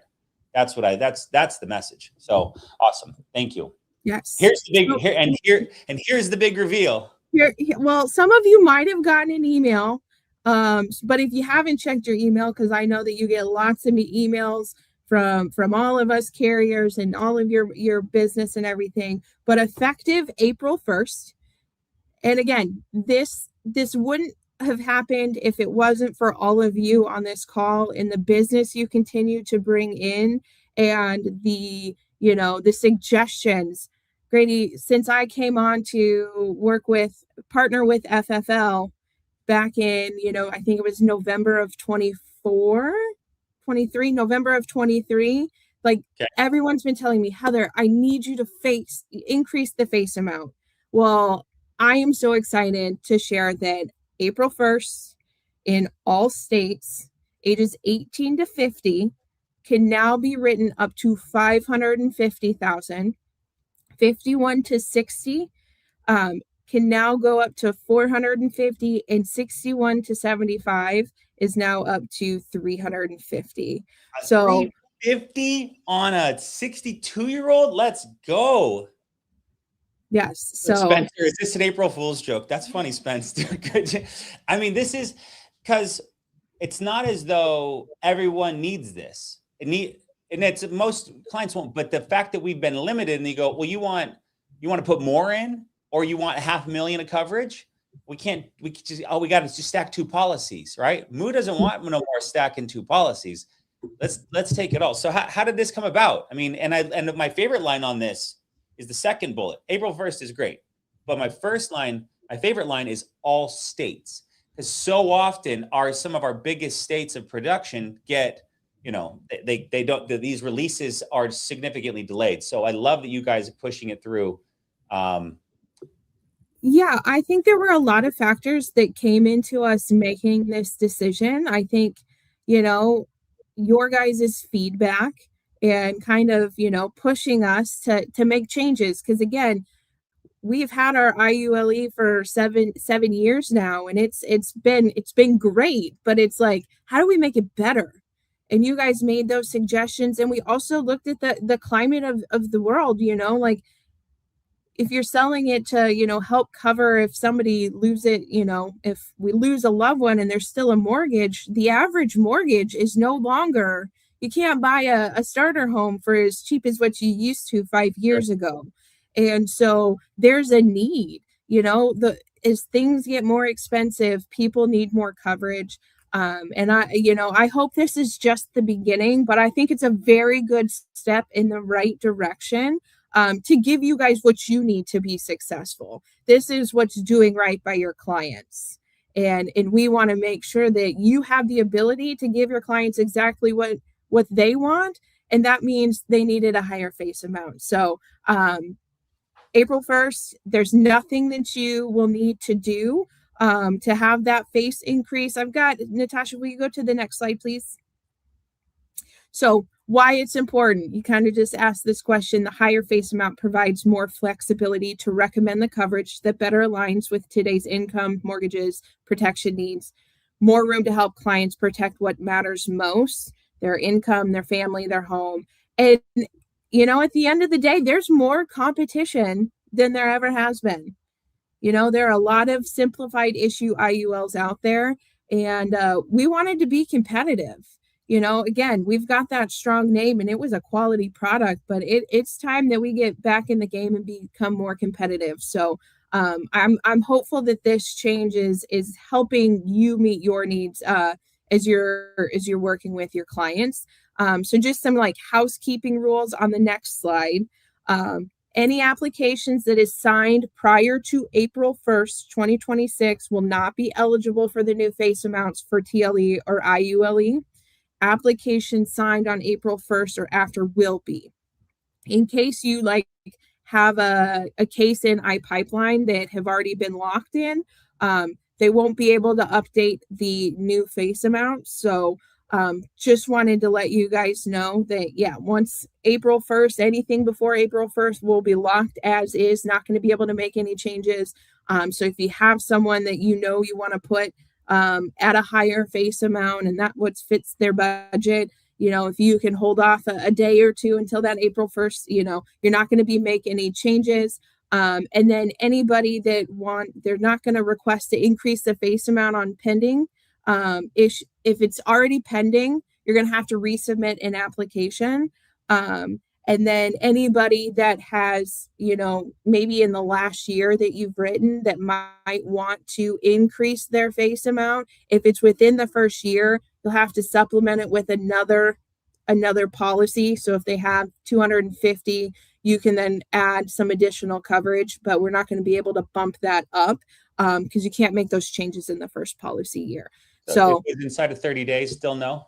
That's the message. So awesome. Thank you. Yes. Here's the big here's the big reveal. Well, some of you might have gotten an email But if you haven't checked your email, because I know that you get lots of emails from all of us carriers and all of your business and everything, but effective April 1st. And again, this wouldn't have happened if it wasn't for all of you on this call and the business you continue to bring in and the suggestions. Grady, since I came on to partner with FFL back in, I think it was November of 24, 23, November of 23. Like Okay. everyone's been telling me, Heather, I need you to increase the face amount. Well, I am so excited to share that April 1st in all states, ages 18 to 50 can now be written up to 550,000, 51 to 60 can now go up to 450, and 61 to 75 is now up to 350. A So 350 on a 62-year-old? Let's go. yes, So so Spencer, is this an April Fool's joke? That's funny, Spencer. Good. I mean, this is because it's not as though everyone needs this. And it's most clients won't. But the fact that we've been limited, and they go, well, you want to put more in, or you want 500,000 of coverage? We can't. We just we got to just stack two policies, right? MOO doesn't want no more stacking two policies. Let's take it all. So how did this come about? I mean, and my favorite line on this is the second bullet. April 1st is great. But my favorite line is all states. Because so often some of our biggest states of production get, they don't, these releases are significantly delayed. So I love that you guys are pushing it through. yeah, I think there were a lot of factors that came into us making this decision. I think, you know, your guys' feedback and kind of, pushing us to make changes. Because again, we've had our IULE for seven years now, and it's been great, but it's like, how do we make it better? And you guys made those suggestions, and we also looked at the climate of the world, like if you're selling it to, help cover if somebody lose it, if we lose a loved one and there's still a mortgage, the average mortgage is no longer, you can't buy a starter home for as cheap as what you used to 5 years ago. And so there's a need, as things get more expensive, people need more coverage. And I hope this is just the beginning, but I think it's a very good step in the right direction to give you guys what you need to be successful. This is what's doing right by your clients. And we want to make sure that you have the ability to give your clients exactly what they want. And that means they needed a higher face amount. So April 1st, there's nothing that you will need to do to have that face increase. I've got, Natasha, will you go to the next slide, please? So why it's important, you kind of just asked this question. The higher face amount provides more flexibility to recommend the coverage that better aligns with today's income, mortgages, protection needs, more room to help clients protect what matters most, their income, their family, their home. And, at the end of the day, there's more competition than there ever has been. There are a lot of simplified issue IULs out there, and we wanted to be competitive. Again, we've got that strong name and it was a quality product, but it's time that we get back in the game and become more competitive. So I'm hopeful that this change is helping you meet your needs as you're working with your clients. So just some like housekeeping rules on the next slide. Any applications that is signed prior to April 1st, 2026 will not be eligible for the new face amounts for TLE or IULE. Applications signed on April 1st or after will be. In case you have a case in iPipeline that have already been locked in, they won't be able to update the new face amount. So just wanted to let you guys know that, once April 1st, anything before April 1st will be locked as is, not going to be able to make any changes. So if you have someone that you want to put at a higher face amount and that what fits their budget, if you can hold off a day or two until that April 1st, you're not going to be making any changes. And then anybody they're not going to request to increase the face amount on pending. If it's already pending, you're going to have to resubmit an application. And then anybody that has, maybe in the last year that you've written that might want to increase their face amount, if it's within the first year, you'll have to supplement it with another policy. So if they have 250, you can then add some additional coverage, but we're not going to be able to bump that up because you can't make those changes in the first policy year. So if it's inside of 30 days, still no?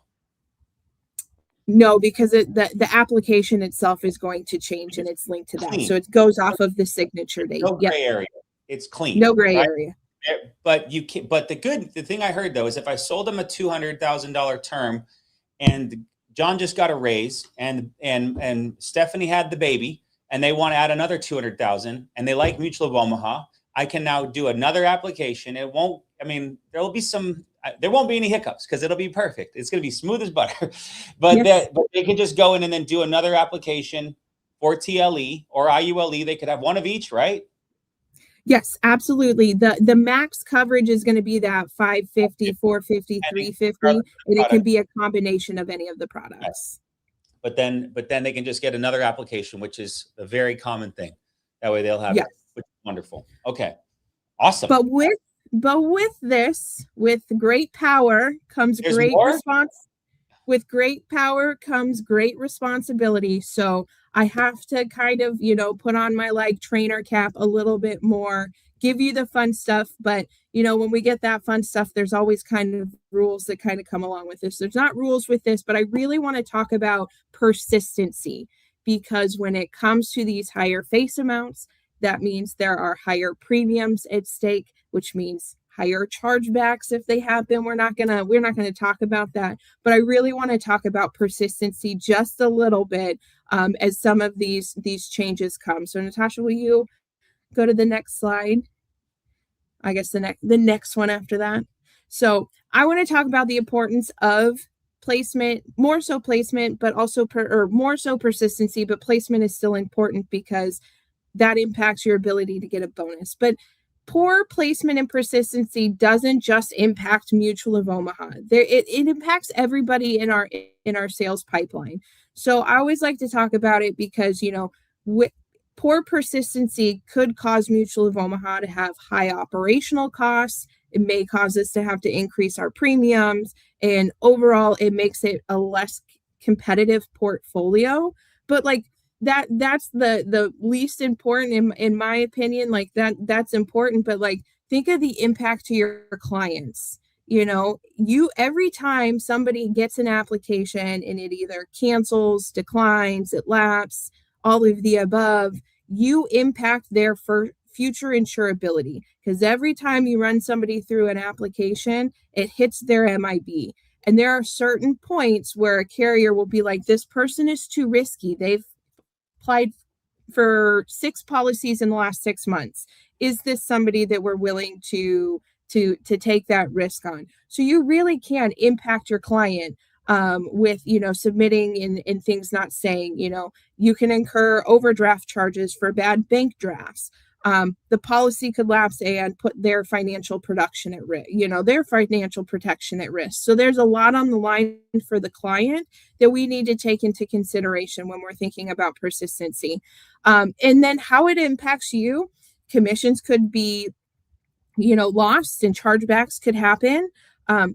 No, because the application itself is going to change and it's linked to that. Clean. So it goes off of the signature date. No gray area. It's clean. No gray area. But you can. But the thing I heard though is if I sold them a $200,000 term, and John just got a raise, and Stephanie had the baby, and they want to add another 200,000, and they like Mutual of Omaha, I can now do another application. It won't. I mean, there won't be any hiccups because it'll be perfect. It's going to be smooth as butter. But they can just go in and then do another application for TLE or IULE. They could have one of each, right? Yes, absolutely. The max coverage is going to be that 550, 450, 350, and it can be a combination of any of the products. But then they can just get another application, which is a very common thing. That way they'll have it, which is wonderful. Okay, awesome. But with this, with great power comes great response. With great power comes great responsibility. So I have to kind of, put on my trainer cap a little bit more, give you the fun stuff. But, when we get that fun stuff, there's always kind of rules that kind of come along with this. There's not rules with this, but I really want to talk about persistency, because when it comes to these higher face amounts, that means there are higher premiums at stake, which means higher chargebacks if they happen. We're not gonna talk about that, but I really want to talk about persistency just a little bit as some of these changes come. So Natasha, will you go to the next slide? I guess the next one after that. So I want to talk about the importance of placement, more so placement, but also more so persistency, but placement is still important because that impacts your ability to get a bonus. But poor placement and persistency doesn't just impact Mutual of Omaha. It impacts everybody in our sales pipeline. So I always like to talk about it because, poor persistency could cause Mutual of Omaha to have high operational costs. It may cause us to have to increase our premiums, and overall it makes it a less competitive portfolio. But that's the least important in my opinion. That's important, but think of the impact to your clients. Every time somebody gets an application and it either cancels, declines, it lapses, all of the above, you impact their future insurability, because every time you run somebody through an application, it hits their MIB. And there are certain points where a carrier will be like, this person is too risky. They've applied for 6 policies in the last 6 months. Is this somebody that we're willing to take that risk on? So you really can impact your client with, submitting and things not saying. You can incur overdraft charges for bad bank drafts. The policy could lapse and put their financial production at risk, their financial protection at risk. So there's a lot on the line for the client that we need to take into consideration when we're thinking about persistency. And then how it impacts you. Commissions could be, lost, and chargebacks could happen.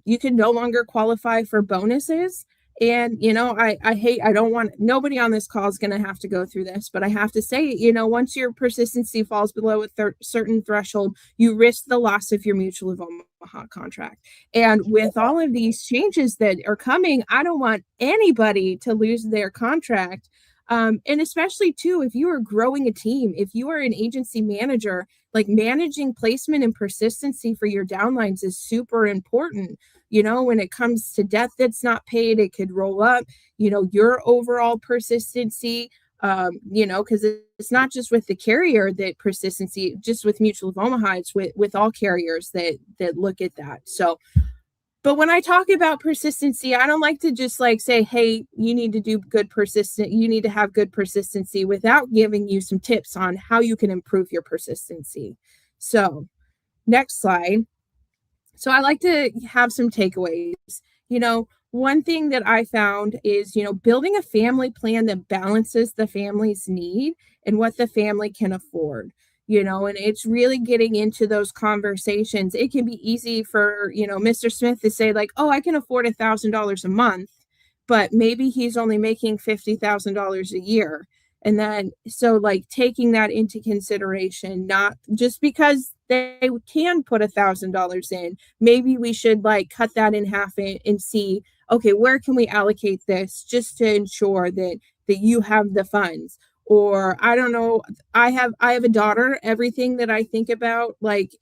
You can no longer qualify for bonuses. And, I don't want, nobody on this call is going to have to go through this, but I have to say, once your persistency falls below a certain threshold, you risk the loss of your Mutual of Omaha contract. And with all of these changes that are coming, I don't want anybody to lose their contract. And especially too, if you are growing a team, if you are an agency manager, managing placement and persistency for your downlines is super important. When it comes to debt that's not paid, it could roll up, your overall persistency, because it's not just with the carrier that persistency, just with Mutual of Omaha, it's with all carriers that look at that. So, but when I talk about persistency, I don't like to just say, hey, you need to have good persistency without giving you some tips on how you can improve your persistency. So next slide. So I like to have some takeaways. One thing that I found is, building a family plan that balances the family's need and what the family can afford. And it's really getting into those conversations. It can be easy for, Mr. Smith to say, like, oh, I can afford $1,000 a month, but maybe he's only making $50,000 a year. And then, so like taking that into consideration, not just because they can put $1,000 in, maybe we should like cut that in half and see, okay, where can we allocate this just to ensure that you have the funds. Or I don't know, I have a daughter. Everything that I think about, like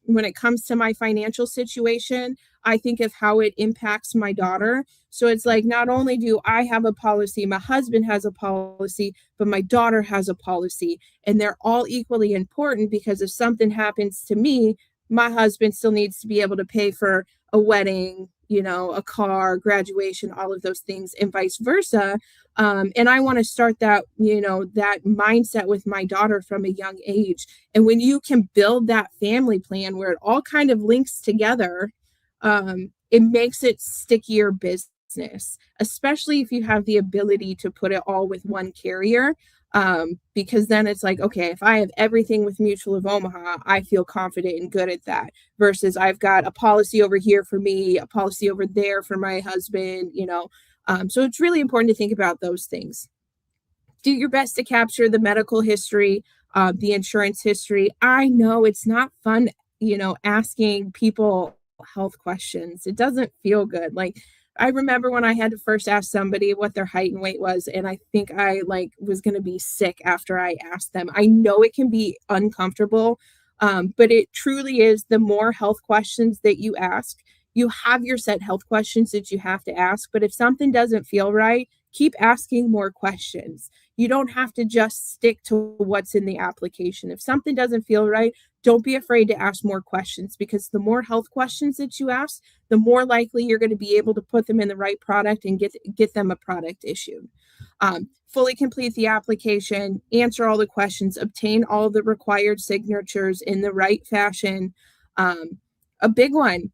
when it comes to my financial situation, I think of how it impacts my daughter. So it's like, not only do I have a policy, my husband has a policy, but my daughter has a policy. And they're all equally important, because if something happens to me, my husband still needs to be able to pay for a wedding, a car, graduation, all of those things, and vice versa. And I want to start that mindset with my daughter from a young age. And when you can build that family plan where it all kind of links together, it makes it stickier business, especially if you have the ability to put it all with one carrier. Because then it's like, okay, if I have everything with Mutual of Omaha, I feel confident and good at that. Versus I've got a policy over here for me, a policy over there for my husband. So it's really important to think about those things. Do your best to capture the medical history, the insurance history. I know it's not fun, asking people health questions. It doesn't feel good. Like, I remember when I had to first ask somebody what their height and weight was, and I think I like was going to be sick after I asked them. I know it can be uncomfortable, but it truly is. The more health questions that you ask, you have your set health questions that you have to ask. But if something doesn't feel right, keep asking more questions. You don't have to just stick to what's in the application. If something doesn't feel right, don't be afraid to ask more questions, because the more health questions that you ask, the more likely you're going to be able to put them in the right product and get them a product issued. Fully complete the application, answer all the questions, obtain all the required signatures in the right fashion. A big one,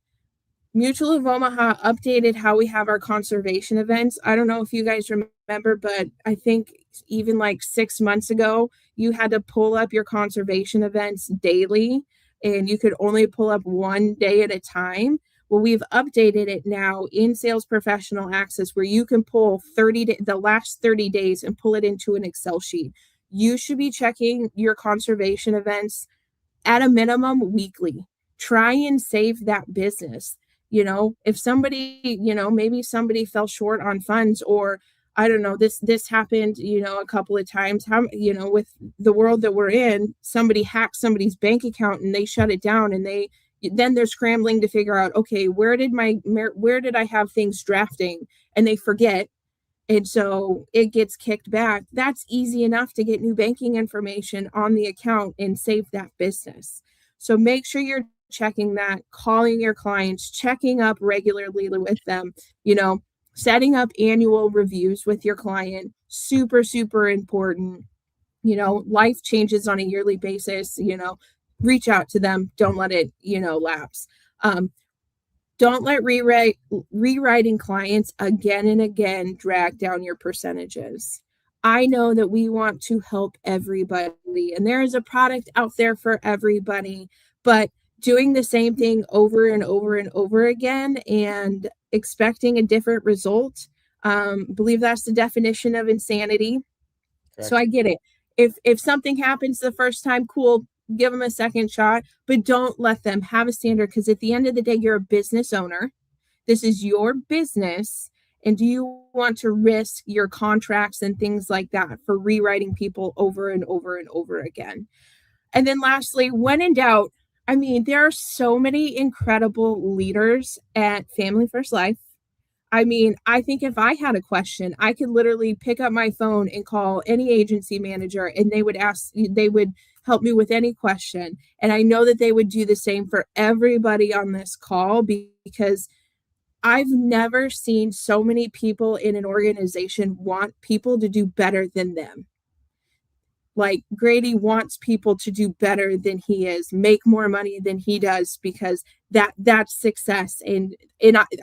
Mutual of Omaha updated how we have our conservation events. I don't know if you guys remember, but I think even like 6 months ago, you had to pull up your conservation events daily, and you could only pull up one day at a time. Well, we've updated it now in Sales Professional Access, where you can pull the last 30 days and pull it into an Excel sheet. You should be checking your conservation events at a minimum weekly. Try and save that business. If somebody, maybe somebody fell short on funds, or I don't know, this happened, a couple of times. How, with the world that we're in, somebody hacked somebody's bank account and they shut it down, and then they're scrambling to figure out, okay, where did I have things drafting, and they forget, and so it gets kicked back. That's easy enough to get new banking information on the account and save that business. So make sure you're checking that, calling your clients, checking up regularly with them, setting up annual reviews with your client. Super, super important. Life changes on a yearly basis. Reach out to them. Don't let it, lapse. Don't let rewriting clients again and again drag down your percentages. I know that we want to help everybody, and there is a product out there for everybody, but doing the same thing over and over and over again and expecting a different result, believe that's the definition of insanity. So Correct. I get it. If something happens the first time, cool, give them a second shot, but don't let them have a standard, because at the end of the day, you're a business owner. This is your business. And do you want to risk your contracts and things like that for rewriting people over and over and over again? And then lastly, when in doubt, I mean, there are so many incredible leaders at Family First Life. I mean, I think if I had a question, I could literally pick up my phone and call any agency manager, and they would help me with any question. And I know that they would do the same for everybody on this call, because I've never seen so many people in an organization want people to do better than them. Like Grady wants people to do better than he is, make more money than he does, because that's success. And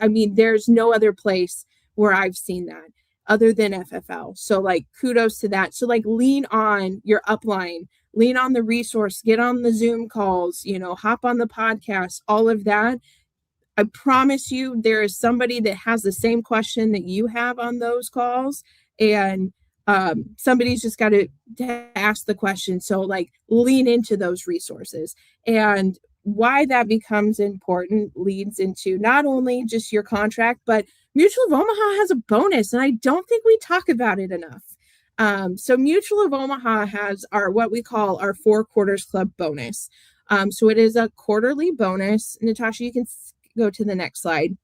I mean, there's no other place where I've seen that other than FFL. So like kudos to that. So like lean on your upline, lean on the resource, get on the Zoom calls, hop on the podcast, all of that. I promise you, there is somebody that has the same question that you have on those calls, and somebody's just got to ask the question. So, like, lean into those resources. And why that becomes important leads into not only just your contract, but Mutual of Omaha has a bonus, and I don't think we talk about it enough. So Mutual of Omaha has our what we call our 4 quarters club bonus. So it is a quarterly bonus. Natasha, you can go to the next slide.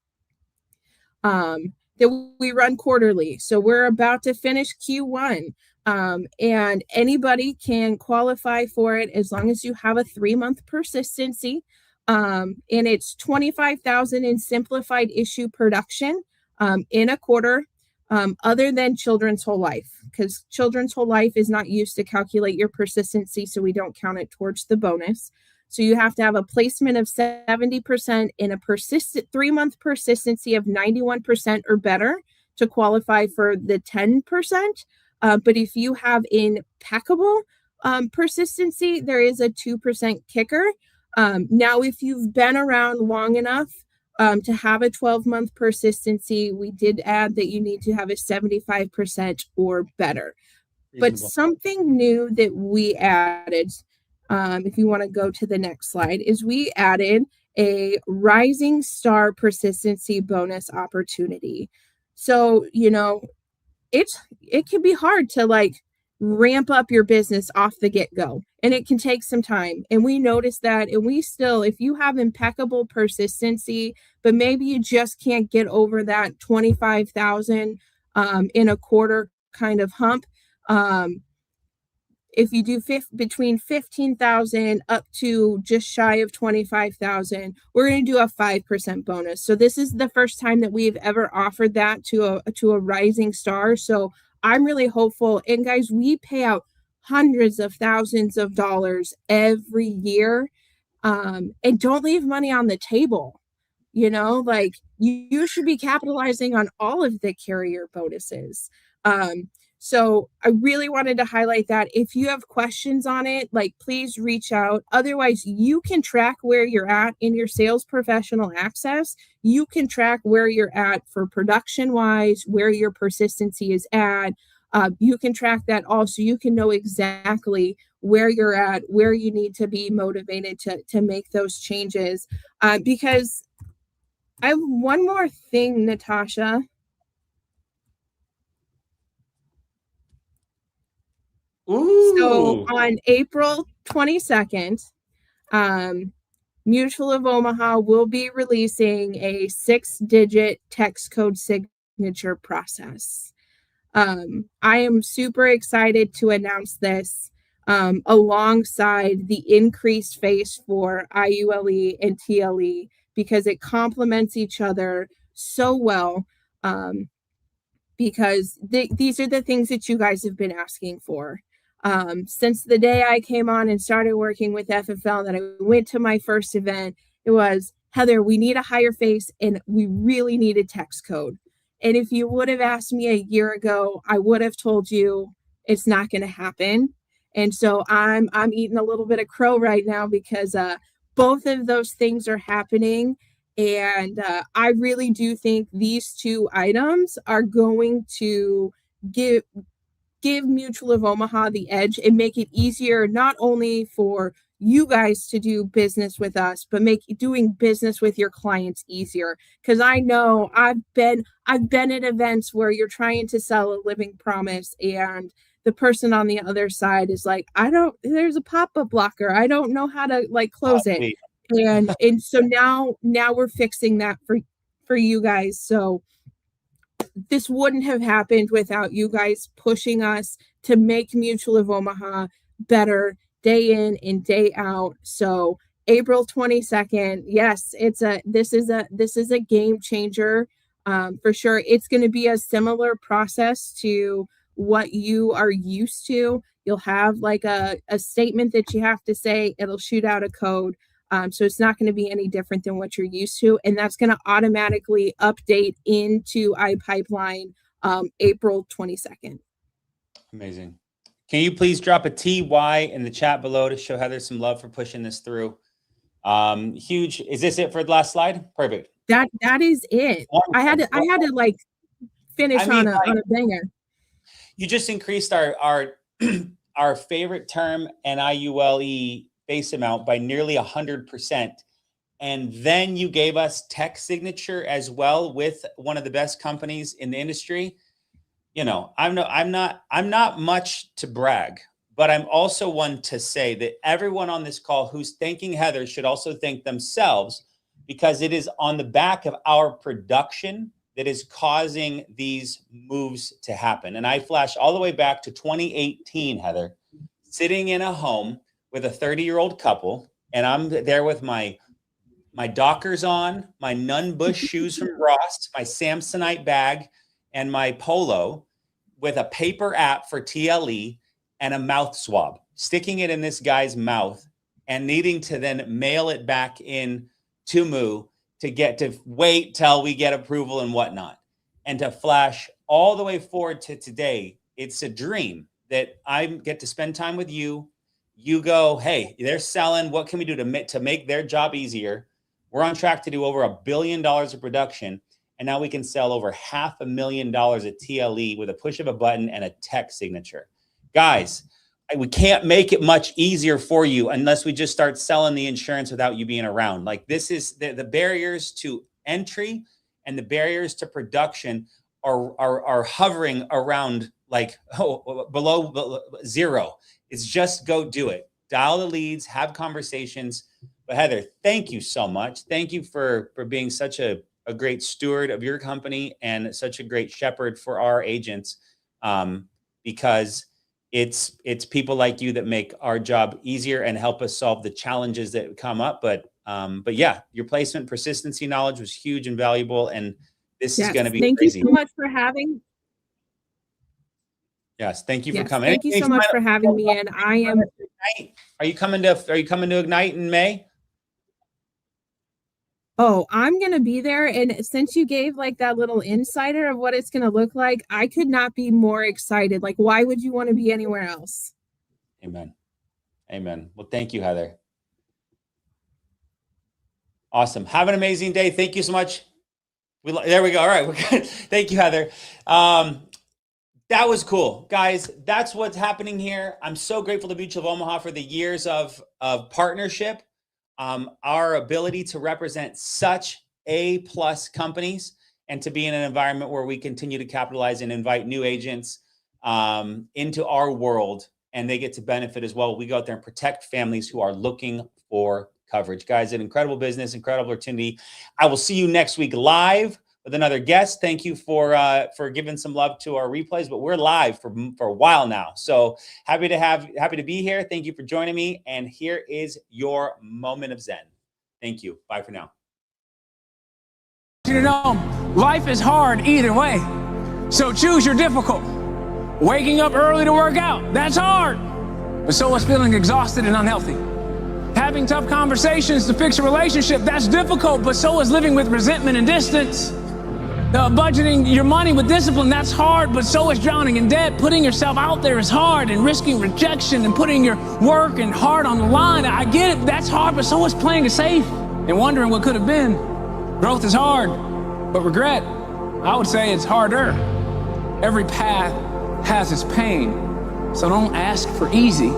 That we run quarterly. So we're about to finish Q1. And anybody can qualify for it as long as you have a 3-month persistency. And it's 25,000 in simplified issue production in a quarter, other than Children's Whole Life, because Children's Whole Life is not used to calculate your persistency, so we don't count it towards the bonus. So you have to have a placement of 70% in a persistent 3-month persistency of 91% or better to qualify for the 10%. But if you have impeccable persistency, there is a 2% kicker. Now, if you've been around long enough to have a 12-month persistency, we did add that you need to have a 75% or better. But something new that we added, if you want to go to the next slide, is we added a rising star persistency bonus opportunity. So, it can be hard to like ramp up your business off the get-go, and it can take some time. And we noticed that, and we still, if you have impeccable persistency, but maybe you just can't get over that 25,000 in a quarter kind of hump, if you do between 15,000 up to just shy of 25,000, we're going to do a 5% bonus. So this is the first time that we've ever offered that to a rising star. So I'm really hopeful. And guys, we pay out hundreds of thousands of dollars every year, and don't leave money on the table. Like you should be capitalizing on all of the carrier bonuses. So I really wanted to highlight that. If you have questions on it, like please reach out. Otherwise, you can track where you're at in your sales professional access. You can track where you're at for production wise, where your persistency is at. You can track that also. You can know exactly where you're at, where you need to be motivated to make those changes. Because I have one more thing, Natasha. Ooh. So on April 22nd, Mutual of Omaha will be releasing a 6-digit text code signature process. I am super excited to announce this alongside the increased face for IULE and TLE, because it complements each other so well. Because these are the things that you guys have been asking for. Since the day I came on and started working with FFL, that I went to my first event, it was, Heather, we need a higher face and we really need a text code. And if you would have asked me a year ago, I would have told you it's not going to happen. And so I'm eating a little bit of crow right now, because both of those things are happening. And I really do think these 2 items are going to give Mutual of Omaha the edge and make it easier, not only for you guys to do business with us, but make doing business with your clients easier. Because I know I've been at events where you're trying to sell a living promise, and the person on the other side is like, there's a pop-up blocker. I don't know how to like close it. And so now we're fixing that for you guys. So this wouldn't have happened without you guys pushing us to make Mutual of Omaha better day in and day out. So April 22nd, yes, this is a game changer for sure. It's going to be a similar process to what you are used to. You'll have like a statement that you have to say. It'll shoot out a code. So it's not going to be any different than what you're used to. And that's going to automatically update into iPipeline April 22nd. Amazing. Can you please drop a TY in the chat below to show Heather some love for pushing this through? Huge. Is this it for the last slide? Perfect. That is it. Wonderful. I had to like finish on a banger. You just increased our our favorite term, NIULE base amount, by nearly 100%. And then you gave us tech signature as well with one of the best companies in the industry. You know, I'm not much to brag, but I'm also one to say that everyone on this call who's thanking Heather should also thank themselves, because it is on the back of our production that is causing these moves to happen. And I flash all the way back to 2018, Heather, sitting in a home with a 30-year-old couple, and I'm there with my Dockers on, my Nunn Bush shoes from Ross, my Samsonite bag, and my polo, with a paper app for TLE and a mouth swab, sticking it in this guy's mouth and needing to then mail it back in to MOO to get to wait till we get approval and whatnot. And to flash all the way forward to today, it's a dream that I get to spend time with you. You go, hey, they're selling. What can we do to make their job easier? We're on track to do over $1 billion of production. And now we can sell over $500,000 at TLE with a push of a button and a tech signature. Guys, we can't make it much easier for you unless we just start selling the insurance without you being around. Like, this is the barriers to entry and the barriers to production are hovering around like below zero. It's just go do it. Dial the leads, have conversations. But Heather, thank you so much. Thank you for being such a great steward of your company and such a great shepherd for our agents, because it's people like you that make our job easier and help us solve the challenges that come up. But yeah, your placement persistency knowledge was huge and valuable, and this is going to be thank crazy. you so much for having. Yes, thank you for coming. Thank you so much for having me. And I am. Are you coming to Ignite in May? Oh, I'm going to be there. And since you gave like that little insider of what it's going to look like, I could not be more excited. Like, why would you want to be anywhere else? Amen. Amen. Well, thank you, Heather. Awesome. Have an amazing day. Thank you so much. There we go. All right. We're good. Thank you, Heather. That was cool, guys. That's what's happening here. I'm so grateful to Mutual of Omaha for the years of partnership. Our ability to represent such A+ companies and to be in an environment where we continue to capitalize and invite new agents into our world, and they get to benefit as well. We go out there and protect families who are looking for coverage. Guys, an incredible business, incredible opportunity. I will see you next week live with another guest. Thank you for giving some love to our replays, but we're live for a while now. So happy to be here. Thank you for joining me. And here is your moment of Zen. Thank you. Bye for now. You know, life is hard either way. So choose your difficult. Waking up early to work out, that's hard. But so is feeling exhausted and unhealthy. Having tough conversations to fix a relationship, that's difficult, but so is living with resentment and distance. Budgeting your money with discipline, that's hard, but so is drowning in debt. Putting yourself out there is hard, and risking rejection and putting your work and heart on the line. I get it, that's hard, but so is playing it safe and wondering what could have been. Growth is hard, but regret, I would say it's harder. Every path has its pain, so don't ask for easy,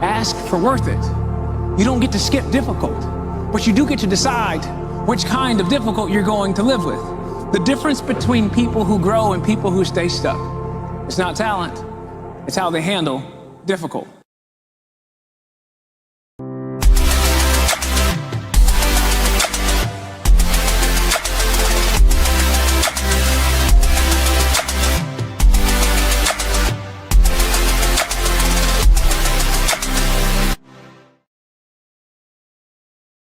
ask for worth it. You don't get to skip difficult, but you do get to decide which kind of difficult you're going to live with. The difference between people who grow and people who stay stuck, it's not talent, it's how they handle difficult.